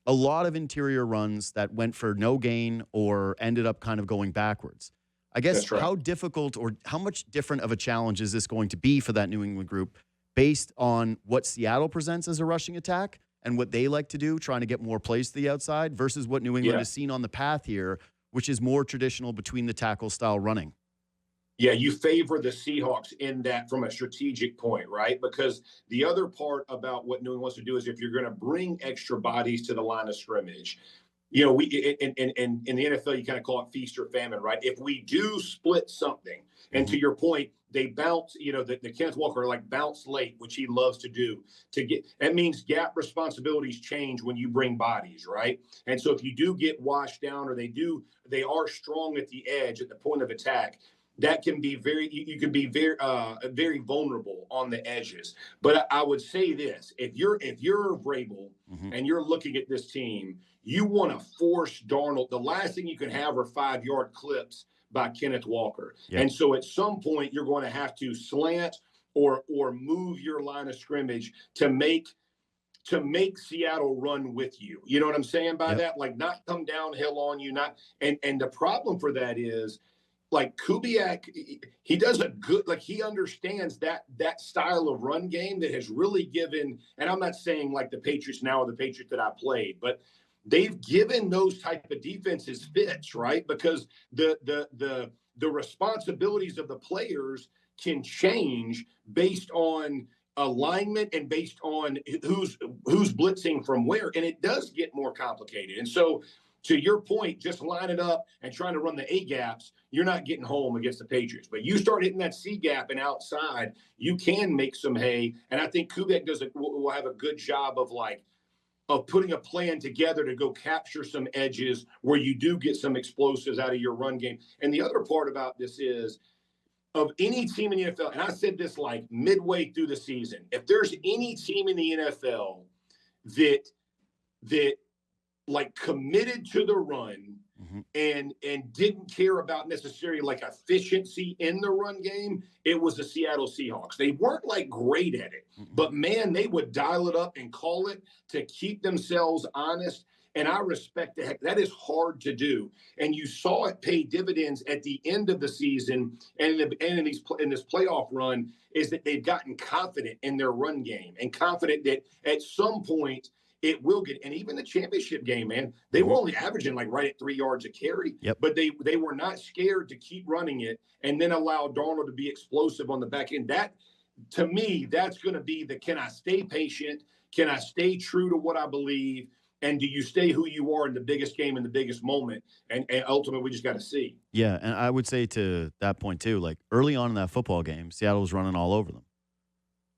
a lot of interior runs that went for no gain or ended up kind of going backwards. I guess how difficult or how much different of a challenge is this going to be for that New England group based on what Seattle presents as a rushing attack and what they like to do, trying to get more plays to the outside versus what New England has seen on the path here, which is more traditional between the tackle style running? Yeah, you favor the Seahawks in that from a strategic point, right? Because the other part about what New England wants to do is if you're going to bring extra bodies to the line of scrimmage, you know, we in the NFL, you kind of call it feast or famine, right? If we do split something, and to your point, they bounce, you know, the Kenneth Walker like bounce late, which he loves to do. That means gap responsibilities change when you bring bodies, right? And so if you do get washed down, or they are strong at the edge at the point of attack, that can be you can be very vulnerable on the edges. But I would say this: if you're Vrabel and you're looking at this team, you want to force Darnold. The last thing you can have are 5-yard clips by Kenneth Walker. And so at some point you're going to have to slant or move your line of scrimmage to make Seattle run with you. You know what I'm saying by that? Like not come downhill on you, and the problem for that is, like Kubiak, he does a good, like he understands that style of run game that has really given, and I'm not saying like the Patriots now or the Patriots that I played, but they've given those type of defenses fits, right? Because the responsibilities of the players can change based on alignment and based on who's blitzing from where, and it does get more complicated. And so, to your point, just line it up and trying to run the A gaps, you're not getting home against the Patriots. But you start hitting that C gap and outside, you can make some hay. And I think Kubiak will have a good job of putting a plan together to go capture some edges where you do get some explosives out of your run game. And the other part about this is, of any team in the NFL, and I said this like midway through the season, if there's any team in the NFL that like committed to the run and didn't care about necessarily like efficiency in the run game, it was the Seattle Seahawks. They weren't like great at it, but man, they would dial it up and call it to keep themselves honest. And I respect the heck. That is hard to do. And you saw it pay dividends at the end of the season and in this playoff run, is that they've gotten confident in their run game and confident that at some point it will get. And even the championship game, man, they were only averaging like right at 3 yards a carry, but they were not scared to keep running it and then allow Darnold to be explosive on the back end. That, to me, that's going to be can I stay patient? Can I stay true to what I believe? And do you stay who you are in the biggest game, in the biggest moment? And ultimately, we just got to see. Yeah, and I would say to that point, too, like early on in that football game, Seattle was running all over them.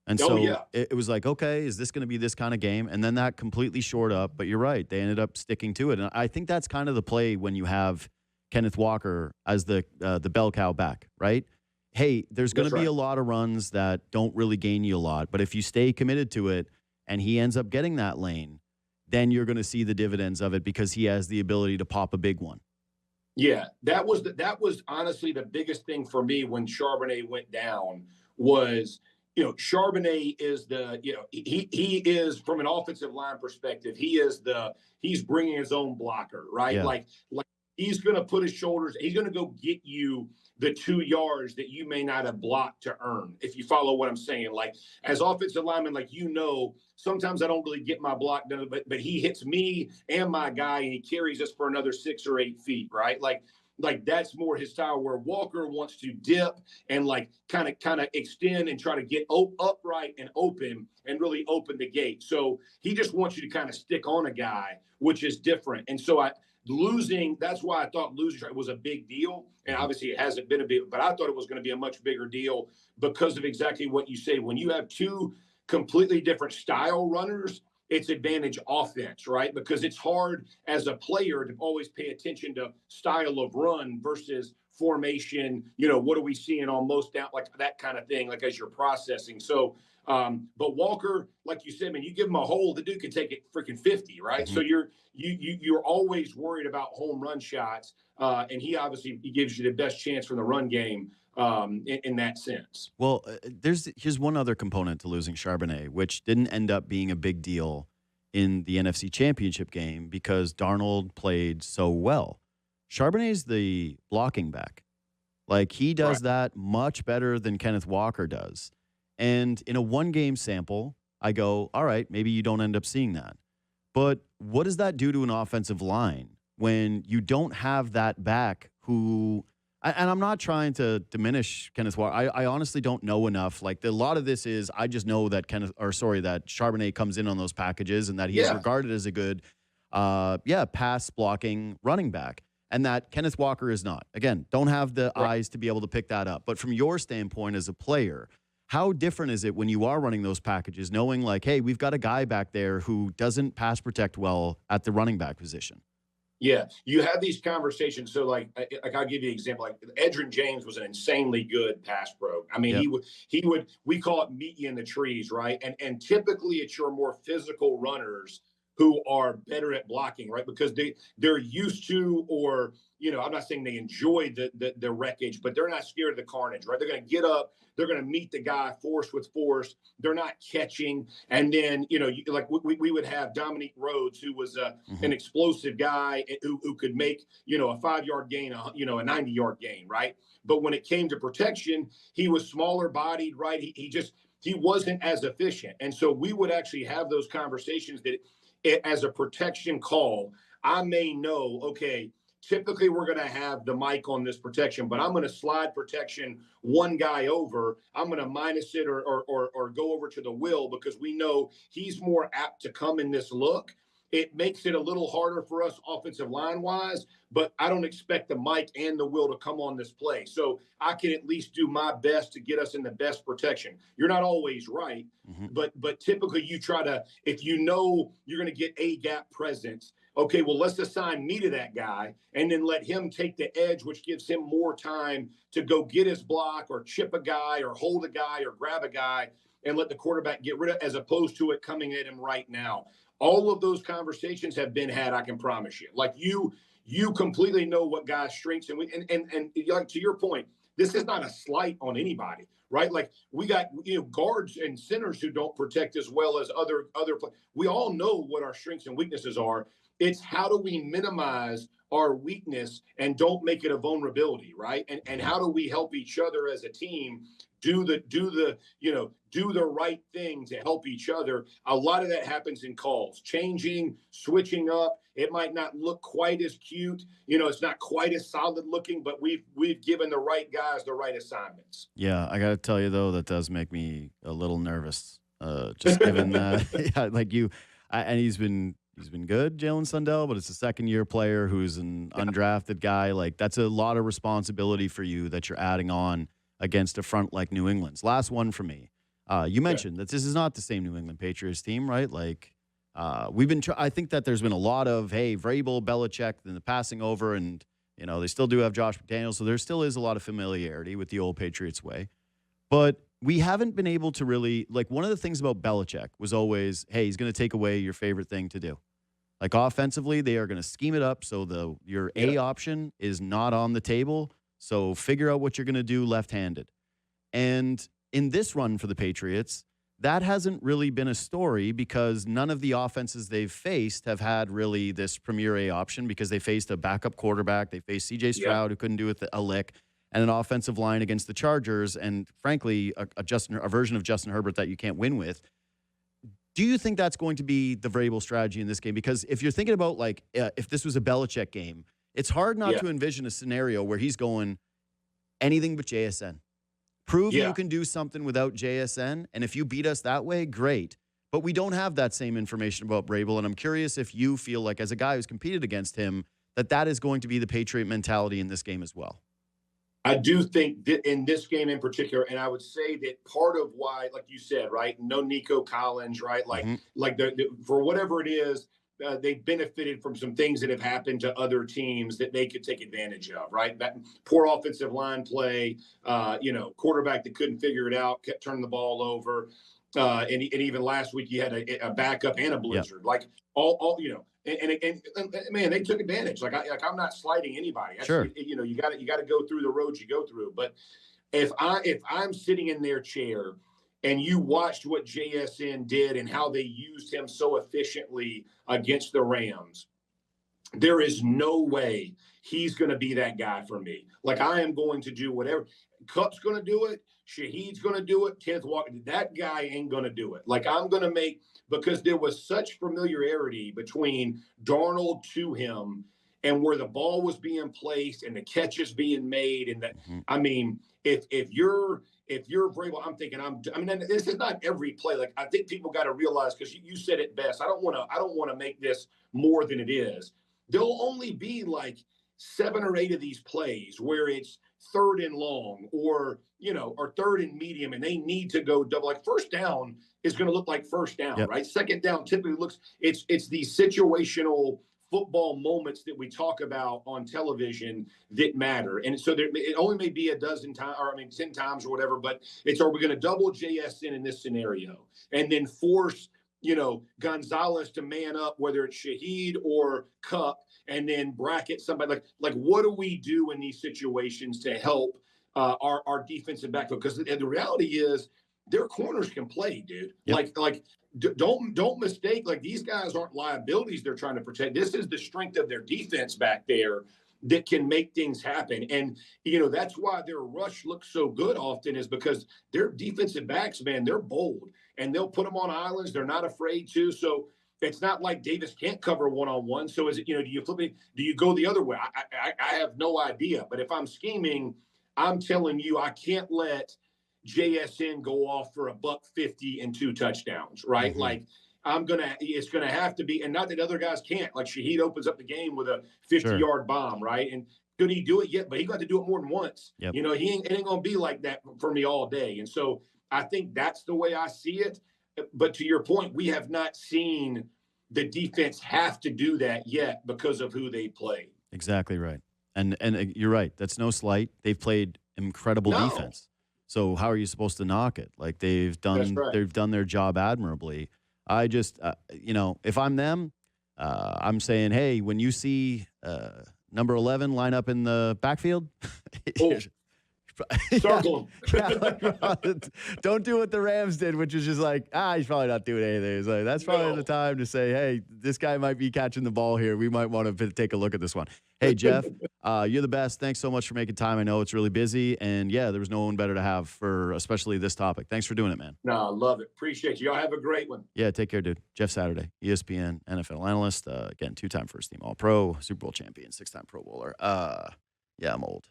And so it was like, okay, is this going to be this kind of game? And then that completely shored up. But you're right. They ended up sticking to it. And I think that's kind of the play when you have Kenneth Walker as the bell cow back, right? Hey, there's going to be a lot of runs that don't really gain you a lot. But if you stay committed to it and he ends up getting that lane, then you're going to see the dividends of it because he has the ability to pop a big one. Yeah, that was honestly the biggest thing for me when Charbonnet went down was, you know, Charbonnet is he is, from an offensive line perspective, he's bringing his own blocker, right? Yeah. Like he's going to put his shoulders, he's going to go get you the 2 yards that you may not have blocked to earn, if you follow what I'm saying. Like, as offensive linemen, like, you know, sometimes I don't really get my block done, but he hits me and my guy, and he carries us for another 6 or 8 feet, right? Like that's more his style, where Walker wants to dip and like kind of extend and try to get upright and open and really open the gate. So he just wants you to kind of stick on a guy, which is different. And so losing, that's why I thought losing was a big deal. And obviously it hasn't been a big, but I thought it was going to be a much bigger deal because of exactly what you say. When you have two completely different style runners, it's advantage offense, right? Because it's hard as a player to always pay attention to style of run versus formation. What are we seeing on most down, like that kind of thing, like as you're processing. So, but Walker, like you said, man, you give him a hole, the dude can take it freaking 50, right? Mm-hmm. So you're always worried about home run shots, and he gives you the best chance from the run game. In that sense. Well, here's one other component to losing Charbonnet, which didn't end up being a big deal in the NFC Championship game because Darnold played so well. Charbonnet's the blocking back. Like, he does that much better than Kenneth Walker does. And in a one-game sample, I go, all right, maybe you don't end up seeing that. But what does that do to an offensive line when you don't have that back who – and I'm not trying to diminish Kenneth Walker. I honestly don't know enough. Like, a lot of this is I just know that that Charbonnet comes in on those packages and that he is regarded as a good, pass blocking running back, and that Kenneth Walker is not. Again, don't have the eyes to be able to pick that up. But from your standpoint as a player, how different is it when you are running those packages, knowing like, hey, we've got a guy back there who doesn't pass protect well at the running back position? Yeah, you have these conversations. So, like I'll give you an example. Like Edgerrin James was an insanely good pass pro. I mean, he would. We call it meet you in the trees, right? And typically, it's your more physical runners who are better at blocking, right? Because they're used to, or I'm not saying they enjoy the wreckage, but they're not scared of the carnage, right? They're going to get up, they're going to meet the guy force with force. They're not catching. And then, like we would have Dominique Rhodes, who was an explosive guy who could make, a 5-yard gain, a 90-yard gain, right? But when it came to protection, he was smaller bodied, right? He wasn't as efficient. And so we would actually have those conversations that as a protection call, I may know, okay, typically we're going to have the mic on this protection, but I'm going to slide protection one guy over. I'm going to minus it or go over to the will because we know he's more apt to come in this look. It makes it a little harder for us offensive line wise, but I don't expect the mic and the will to come on this play. So I can at least do my best to get us in the best protection. You're not always right, but typically you try to, if you know you're going to get a gap presence, okay, well, let's assign me to that guy and then let him take the edge, which gives him more time to go get his block or chip a guy or hold a guy or grab a guy and let the quarterback get rid of, as opposed to it coming at him right now. All of those conversations have been had, I can promise you. Like you completely know what guys' strengths and like to your point, this is not a slight on anybody, right? Like we got guards and centers who don't protect as well as other. We all know what our strengths and weaknesses are. It's how do we minimize our weakness and don't make it a vulnerability, right? And how do we help each other as a team do the right thing to help each other? A lot of that happens in calls, changing, switching up. It might not look quite as cute, it's not quite as solid looking, but we've given the right guys the right assignments. Yeah, I got to tell you though, that does make me a little nervous. Just given that, and he's been good, Jalen Sundell, but it's a second-year player who's an undrafted guy. Like, that's a lot of responsibility for you that you're adding on against a front like New England's. Last one for me. You mentioned that this is not the same New England Patriots team, right? Like, we've been. I think that there's been a lot of Vrabel, Belichick, then the passing over, and they still do have Josh McDaniels, so there still is a lot of familiarity with the old Patriots way, but we haven't been able to really, like, one of the things about Belichick was always, hey, he's going to take away your favorite thing to do. Like, offensively, they are going to scheme it up so your A option is not on the table. So figure out what you're going to do left-handed. And in this run for the Patriots, that hasn't really been a story because none of the offenses they've faced have had really this premier A option because they faced a backup quarterback. They faced C.J. Stroud, who couldn't do it a lick, and an offensive line against the Chargers, and frankly, a version of Justin Herbert that you can't win with. Do you think that's going to be the Vrabel strategy in this game? Because if you're thinking about, like, if this was a Belichick game, it's hard not to envision a scenario where he's going anything but JSN. Prove you can do something without JSN, and if you beat us that way, great. But we don't have that same information about Vrabel, and I'm curious if you feel like, as a guy who's competed against him, that is going to be the Patriot mentality in this game as well. I do think that in this game in particular, and I would say that part of why, like you said, right, no Nico Collins, right, like for whatever it is, they've benefited from some things that have happened to other teams that they could take advantage of, right? That poor offensive line play, quarterback that couldn't figure it out, kept turning the ball over, and even last week you had a backup and a blizzard, like all. And man, they took advantage. I'm not slighting anybody. Sure. You got to go through the roads you go through. But if I'm sitting in their chair and you watched what JSN did and how they used him so efficiently against the Rams, there is no way he's going to be that guy for me. Like, I am going to do whatever. Cup's going to do it. Shaheed's going to do it. Kenneth Walker. That guy ain't going to do it. Like, I'm going to make – because there was such familiarity between Darnold to him and where the ball was being placed and the catches being made. And that, I mean, if you're Vrabel, I'm thinking, this is not every play. Like, I think people got to realize, because you said it best. I don't want to make this more than it is. There'll only be like 7 or 8 of these plays where it's 3rd and long or 3rd and medium, and they need to go double. Like, first down is going to look like first down, right? Second down typically looks, it's these situational football moments that we talk about on television that matter. And so it only may be 10 times or whatever, but are we going to double JSN in this scenario and then force, Gonzalez to man up, whether it's Shaheed or Cup, and then bracket somebody like what do we do in these situations to help our defensive backfield? Because the reality is their corners can play, dude. Yep. Don't mistake, like, these guys aren't liabilities they're trying to protect. This is the strength of their defense back there that can make things happen. And, that's why their rush looks so good often, is because their defensive backs, man, they're bold and they'll put them on islands. They're not afraid to. So it's not like Davis can't cover one-on-one. So is it, do you flip it? Do you go the other way? I have no idea. But if I'm scheming, I'm telling you, I can't let JSN go off for $150 and 2 touchdowns, right? Like, it's gonna have to be, and not that other guys can't. Like, Shaheed opens up the game with a 50-yard bomb, right? And could he do it yet? But he got to do it more than once. Yep. It ain't gonna be like that for me all day. And so I think that's the way I see it. But to your point, we have not seen the defense have to do that yet because of who they play. Exactly right. And you're right. That's no slight. They've played incredible defense. So how are you supposed to knock it? Like, they've done their job admirably. I just, if I'm them, I'm saying, hey, when you see number 11 line up in the backfield, circle him. Don't do what the Rams did, which is just like, he's probably not doing anything. It's like, that's probably the time to say, hey, this guy might be catching the ball here. We might want to take a look at this one. Hey, Jeff, you're the best. Thanks so much for making time. I know it's really busy, and there was no one better to have for especially this topic. Thanks for doing it, man. No, I love it. Appreciate you. Y'all have a great one. Yeah, take care, dude. Jeff Saturday, ESPN NFL analyst. Again, 2-time first-team All-Pro, Super Bowl champion, 6-time Pro Bowler. I'm old.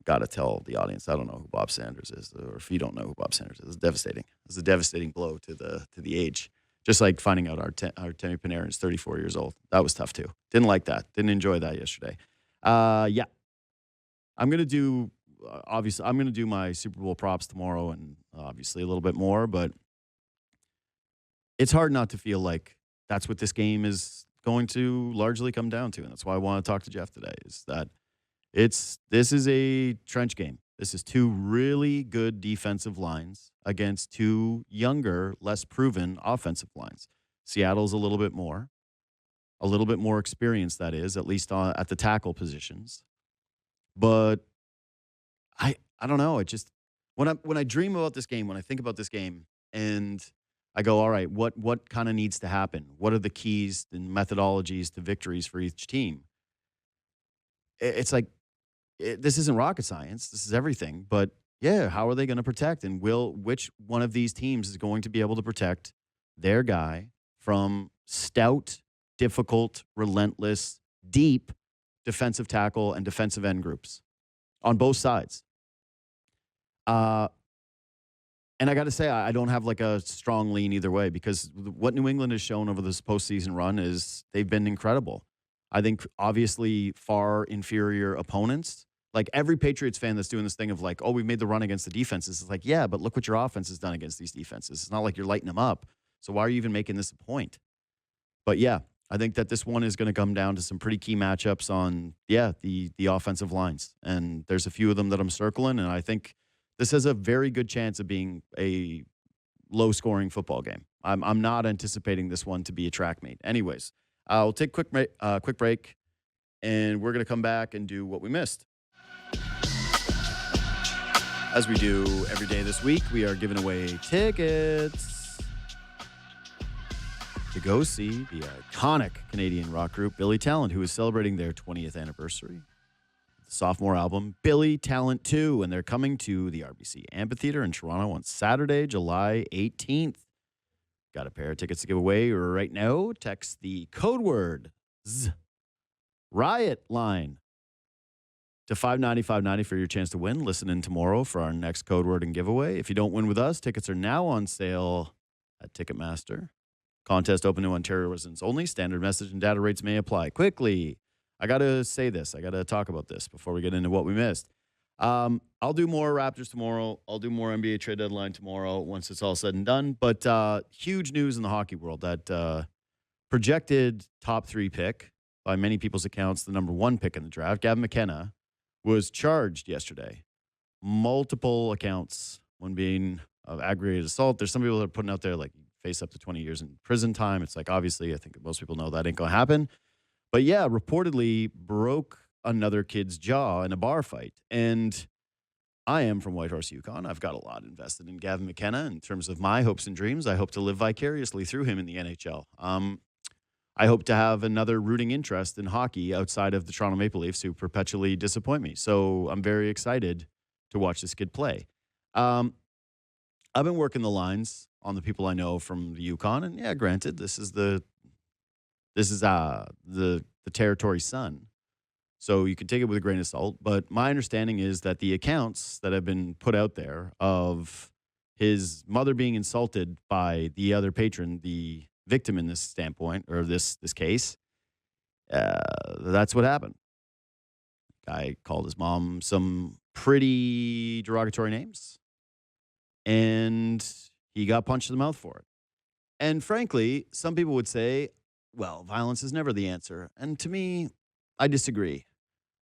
Got to tell the audience I don't know who Bob Sanders is, or if you don't know who Bob Sanders is, it's devastating. It's a devastating blow to the age. Just like finding out our Temi Panarin is 34 years old. That was tough too. Didn't like that. Didn't enjoy that yesterday. I'm gonna do my Super Bowl props tomorrow, and obviously a little bit more. But it's hard not to feel like that's what this game is going to largely come down to, and that's why I want to talk to Jeff today. Is that this is a trench game. This is 2 really good defensive lines against 2 younger, less proven offensive lines. Seattle's a little bit more experienced, that is, at least at the tackle positions. But I don't know. It just, when I dream about this game, when I think about this game, and I go, all right, what kind of needs to happen? What are the keys and methodologies to victories for each team? It's like, this isn't rocket science. This is everything. But how are they going to protect? And which one of these teams is going to be able to protect their guy from stout, difficult, relentless, deep defensive tackle and defensive end groups on both sides? And I got to say, I don't have like a strong lean either way, because what New England has shown over this postseason run is they've been incredible. I think obviously far inferior opponents. Like every Patriots fan that's doing this thing of like, oh, we've made the run against the defenses. It's like, yeah, but look what your offense has done against these defenses. It's not like you're lighting them up. So why are you even making this a point? But yeah, I think that this one is going to come down to some pretty key matchups on, the offensive lines. And there's a few of them that I'm circling, and I think this has a very good chance of being a low-scoring football game. I'm not anticipating this one to be a track meet. Anyways, I'll take a quick break, and we're going to come back and do what we missed. As we do every day this week, we are giving away tickets to go see the iconic Canadian rock group Billy Talent, who is celebrating their 20th anniversary. The sophomore album, Billy Talent 2, and they're coming to the RBC Amphitheater in Toronto on Saturday, July 18th. Got a pair of tickets to give away right now. Text the code word Riot line to 590-590 for your chance to win. Listen in tomorrow for our next code word and giveaway. If you don't win with us, tickets are now on sale at Ticketmaster. Contest open to Ontario residents only. Standard message and data rates may apply. Quickly, I got to say this. I got to talk about this before we get into what we missed. I'll do more Raptors tomorrow. I'll do more NBA trade deadline tomorrow once it's all said and done. But huge news in the hockey world that projected top 3 pick, by many people's accounts, the number 1 pick in the draft, Gavin McKenna, was charged yesterday. Multiple accounts, one being of aggravated assault. There's some people that are putting out there like face up to 20 years in prison time. It's like, obviously, I think most people know that ain't going to happen. But yeah, reportedly broke another kid's jaw in a bar fight. And I am from Whitehorse, Yukon. I've got a lot invested in Gavin McKenna in terms of my hopes and dreams. I hope to live vicariously through him in the NHL. I hope to have another rooting interest in hockey outside of the Toronto Maple Leafs, who perpetually disappoint me. So I'm very excited to watch this kid play. I've been working the lines on the people I know from the Yukon, and yeah, granted, this is the territory son. So you can take it with a grain of salt. But my understanding is that the accounts that have been put out there of his mother being insulted by the other patron, the victim in this standpoint, or this case, that's what happened. Guy called his mom some pretty derogatory names, and he got punched in the mouth for it. And frankly, some people would say, well, violence is never the answer. And to me, I disagree.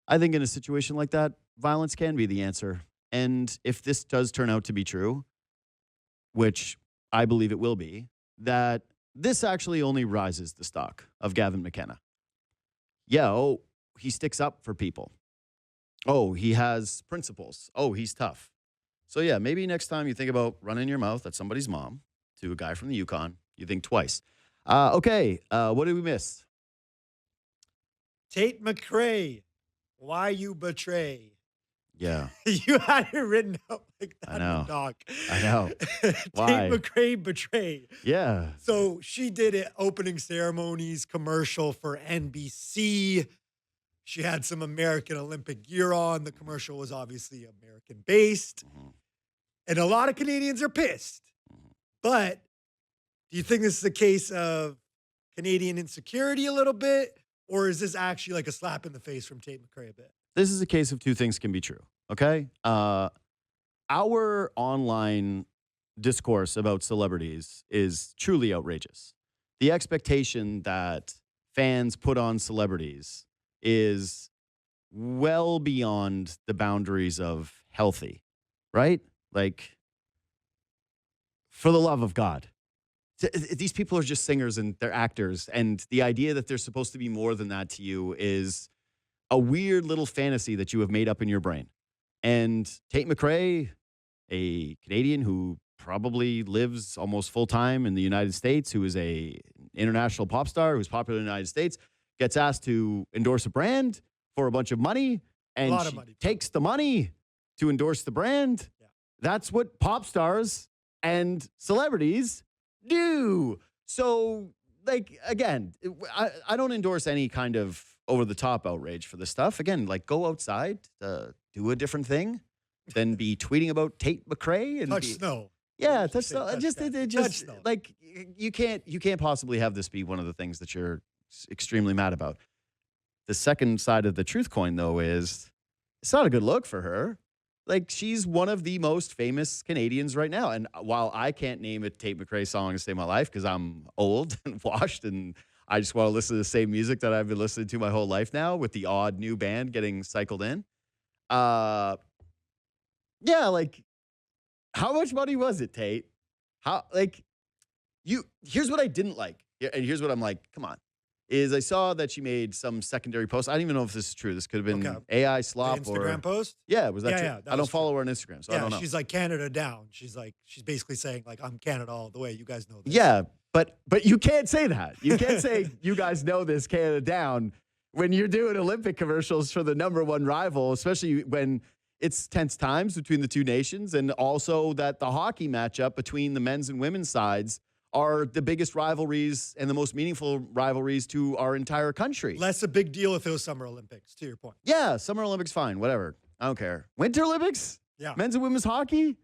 I think in a situation like that, violence can be the answer. And if this does turn out to be true, which I believe it will be, that this actually only rises the stock of Gavin McKenna. Yeah, he sticks up for people. Oh, he has principles. Oh, he's tough. So yeah, maybe next time you think about running your mouth at somebody's mom to a guy from the Yukon, you think twice. Okay, what did we miss? Tate McRae, why you betray? Yeah. You had it written out like that. I know. In the doc. I know. Why? Tate McRae betray. Yeah. So she did it, opening ceremonies, commercial for NBC. She had some American Olympic gear on. The commercial was obviously American-based. Mm-hmm. And a lot of Canadians are pissed. But do you think this is a case of Canadian insecurity a little bit? Or is this actually like a slap in the face from Tate McRae a bit? This is a case of two things can be true, okay? Our online discourse about celebrities is truly outrageous. The expectation that fans put on celebrities is well beyond the boundaries of healthy, right? Like, for the love of God. These people are just singers and they're actors. And the idea that they're supposed to be more than that to you is a weird little fantasy that you have made up in your brain. And Tate McRae, a Canadian who probably lives almost full time in the United States, who is a international pop star, who's popular in the United States, gets asked to endorse a brand for a bunch of money. And she takes the money to endorse the brand. Yeah. That's what pop stars and celebrities do. So, like, again, I don't endorse any kind of over-the-top outrage for this stuff. Again, like, go outside, do a different thing, then be tweeting about Tate McRae and touch snow. Yeah, touch snow. Just snow. Like, you can't possibly have this be one of the things that you're extremely mad about. the second side of the truth coin, though, is it's not a good look for her. Like, she's one of the most famous Canadians right now. And while I can't name a Tate McRae song to save my life because I'm old and washed and I just want to listen to the same music that I've been listening to my whole life now with the odd new band getting cycled in. Yeah, like, how much money was it, Tate? Here's what I didn't like. And here's what I'm like, come on. Is I saw that she made some secondary post. I don't even know if this is true. This could have been AI slop the Instagram post. Yeah, was that true? Yeah, I don't follow her on Instagram, so I don't know. She's like Canada down. She's basically saying like I'm Canada all the way. You guys know this. Yeah, but you can't say that. You can't say you guys know this Canada down when you're doing Olympic commercials for the number one rival, especially when it's tense times between the two nations, and also that the hockey matchup between the men's and women's sides are the biggest rivalries and the most meaningful rivalries to our entire country. Less a big deal if it was Summer Olympics, to your point. Yeah, Summer Olympics, fine, whatever. I don't care. Winter Olympics? Yeah. Men's and women's hockey?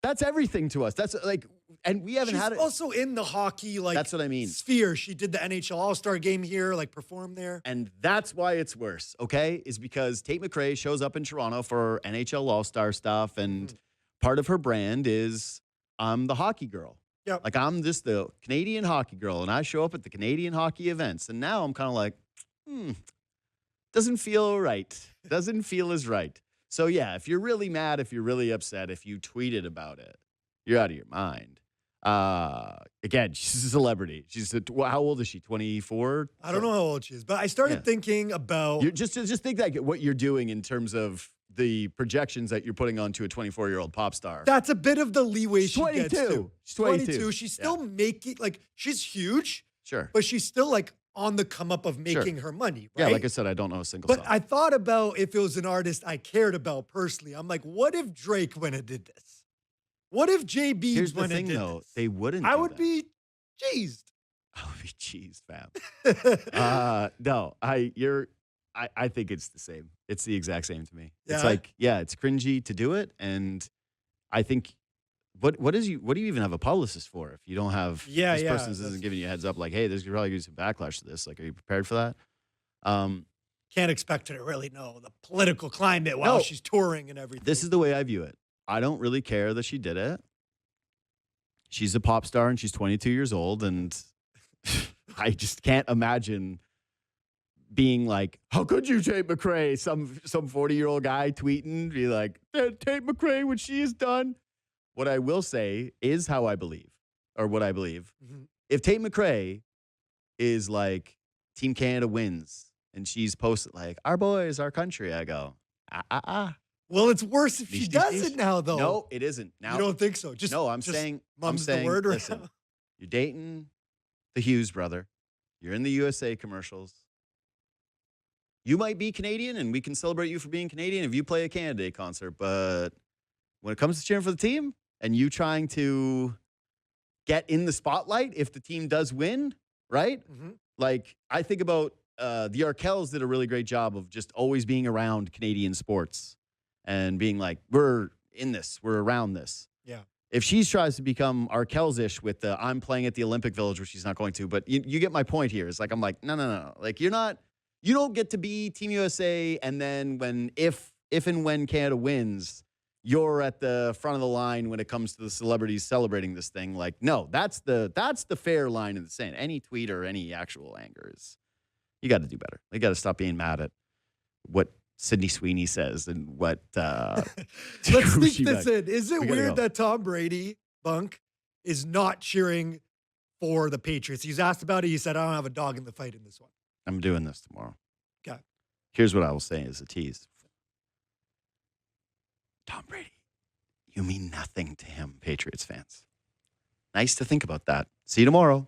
That's everything to us. That's like, and we haven't had it. She's also in the hockey, like, that's what I mean. Sphere. She did the NHL All-Star game here, like performed there. And that's why it's worse, okay? Is because Tate McRae shows up in Toronto for NHL All-Star stuff, and part of her brand is I'm the hockey girl. Yep. Like, I'm just the Canadian hockey girl, and I show up at the Canadian hockey events. And now I'm kind of like, doesn't feel right. Doesn't feel as right. So, yeah, if you're really mad, if you're really upset, if you tweeted about it, you're out of your mind. Again, she's a celebrity. How old is she? 24? I don't know how old she is, but I started thinking about. Just think like what you're doing in terms of the projections that you're putting onto a 24-year-old pop star. That's a bit of the leeway she 22. gets to. She's 22. She's still making, like, she's huge. Sure. But she's still, like, on the come up of making her money, right? Yeah, like I said, I don't know a single But song. I thought about if it was an artist I cared about personally. I'm like, what if Drake went and did this? What if JB Here's the went thing, and did though. this? They wouldn't. I would be cheesed. I would be cheesed, fam. No, I think it's the same. It's the exact same to me. Yeah? It's like, yeah, it's cringy to do it, and I think what do you even have a publicist for if you don't have this person isn't giving you a heads up like, hey, there's probably gonna be some backlash to this. Like, are you prepared for that? Can't expect her to really know the political climate while she's touring and everything. This is the way I view it. I don't really care that she did it. She's a pop star and she's 22 years old, and I just can't imagine being like, how could you, Tate McRae? Some 40-year-old guy tweeting, be like, Tate McRae, what she has done. What I will say is how I believe, or what I believe. Mm-hmm. If Tate McRae is like, Team Canada wins, and she's posted like, our boys, our country, I go, Well, it's worse if she does it now, though. No, it isn't. Now, you don't think so? I'm saying, the word right listen, now. you're dating the Hughes brother. You're in the USA commercials. You might be Canadian, and we can celebrate you for being Canadian if you play a Canada Day concert. But when it comes to cheering for the team and you trying to get in the spotlight if the team does win, right? Mm-hmm. Like, I think about the Arkells did a really great job of just always being around Canadian sports and being like, we're in this, we're around this. Yeah. If she tries to become Arkells-ish with the I'm playing at the Olympic Village, which she's not going to, but you get my point here. It's like, I'm like, no. Like, you don't get to be Team USA, and then if and when Canada wins, you're at the front of the line when it comes to the celebrities celebrating this thing. Like, no, that's the fair line in the sand. Any tweet or any actual anger is, you got to do better. You got to stop being mad at what Sydney Sweeney says and what. Let's sneak this in. Is it weird that Tom Brady, Bunk, is not cheering for the Patriots? He's asked about it. He said, I don't have a dog in the fight in this one. I'm doing this tomorrow. Okay. Here's what I will say as a tease. Tom Brady, you mean nothing to him, Patriots fans. Nice to think about that. See you tomorrow.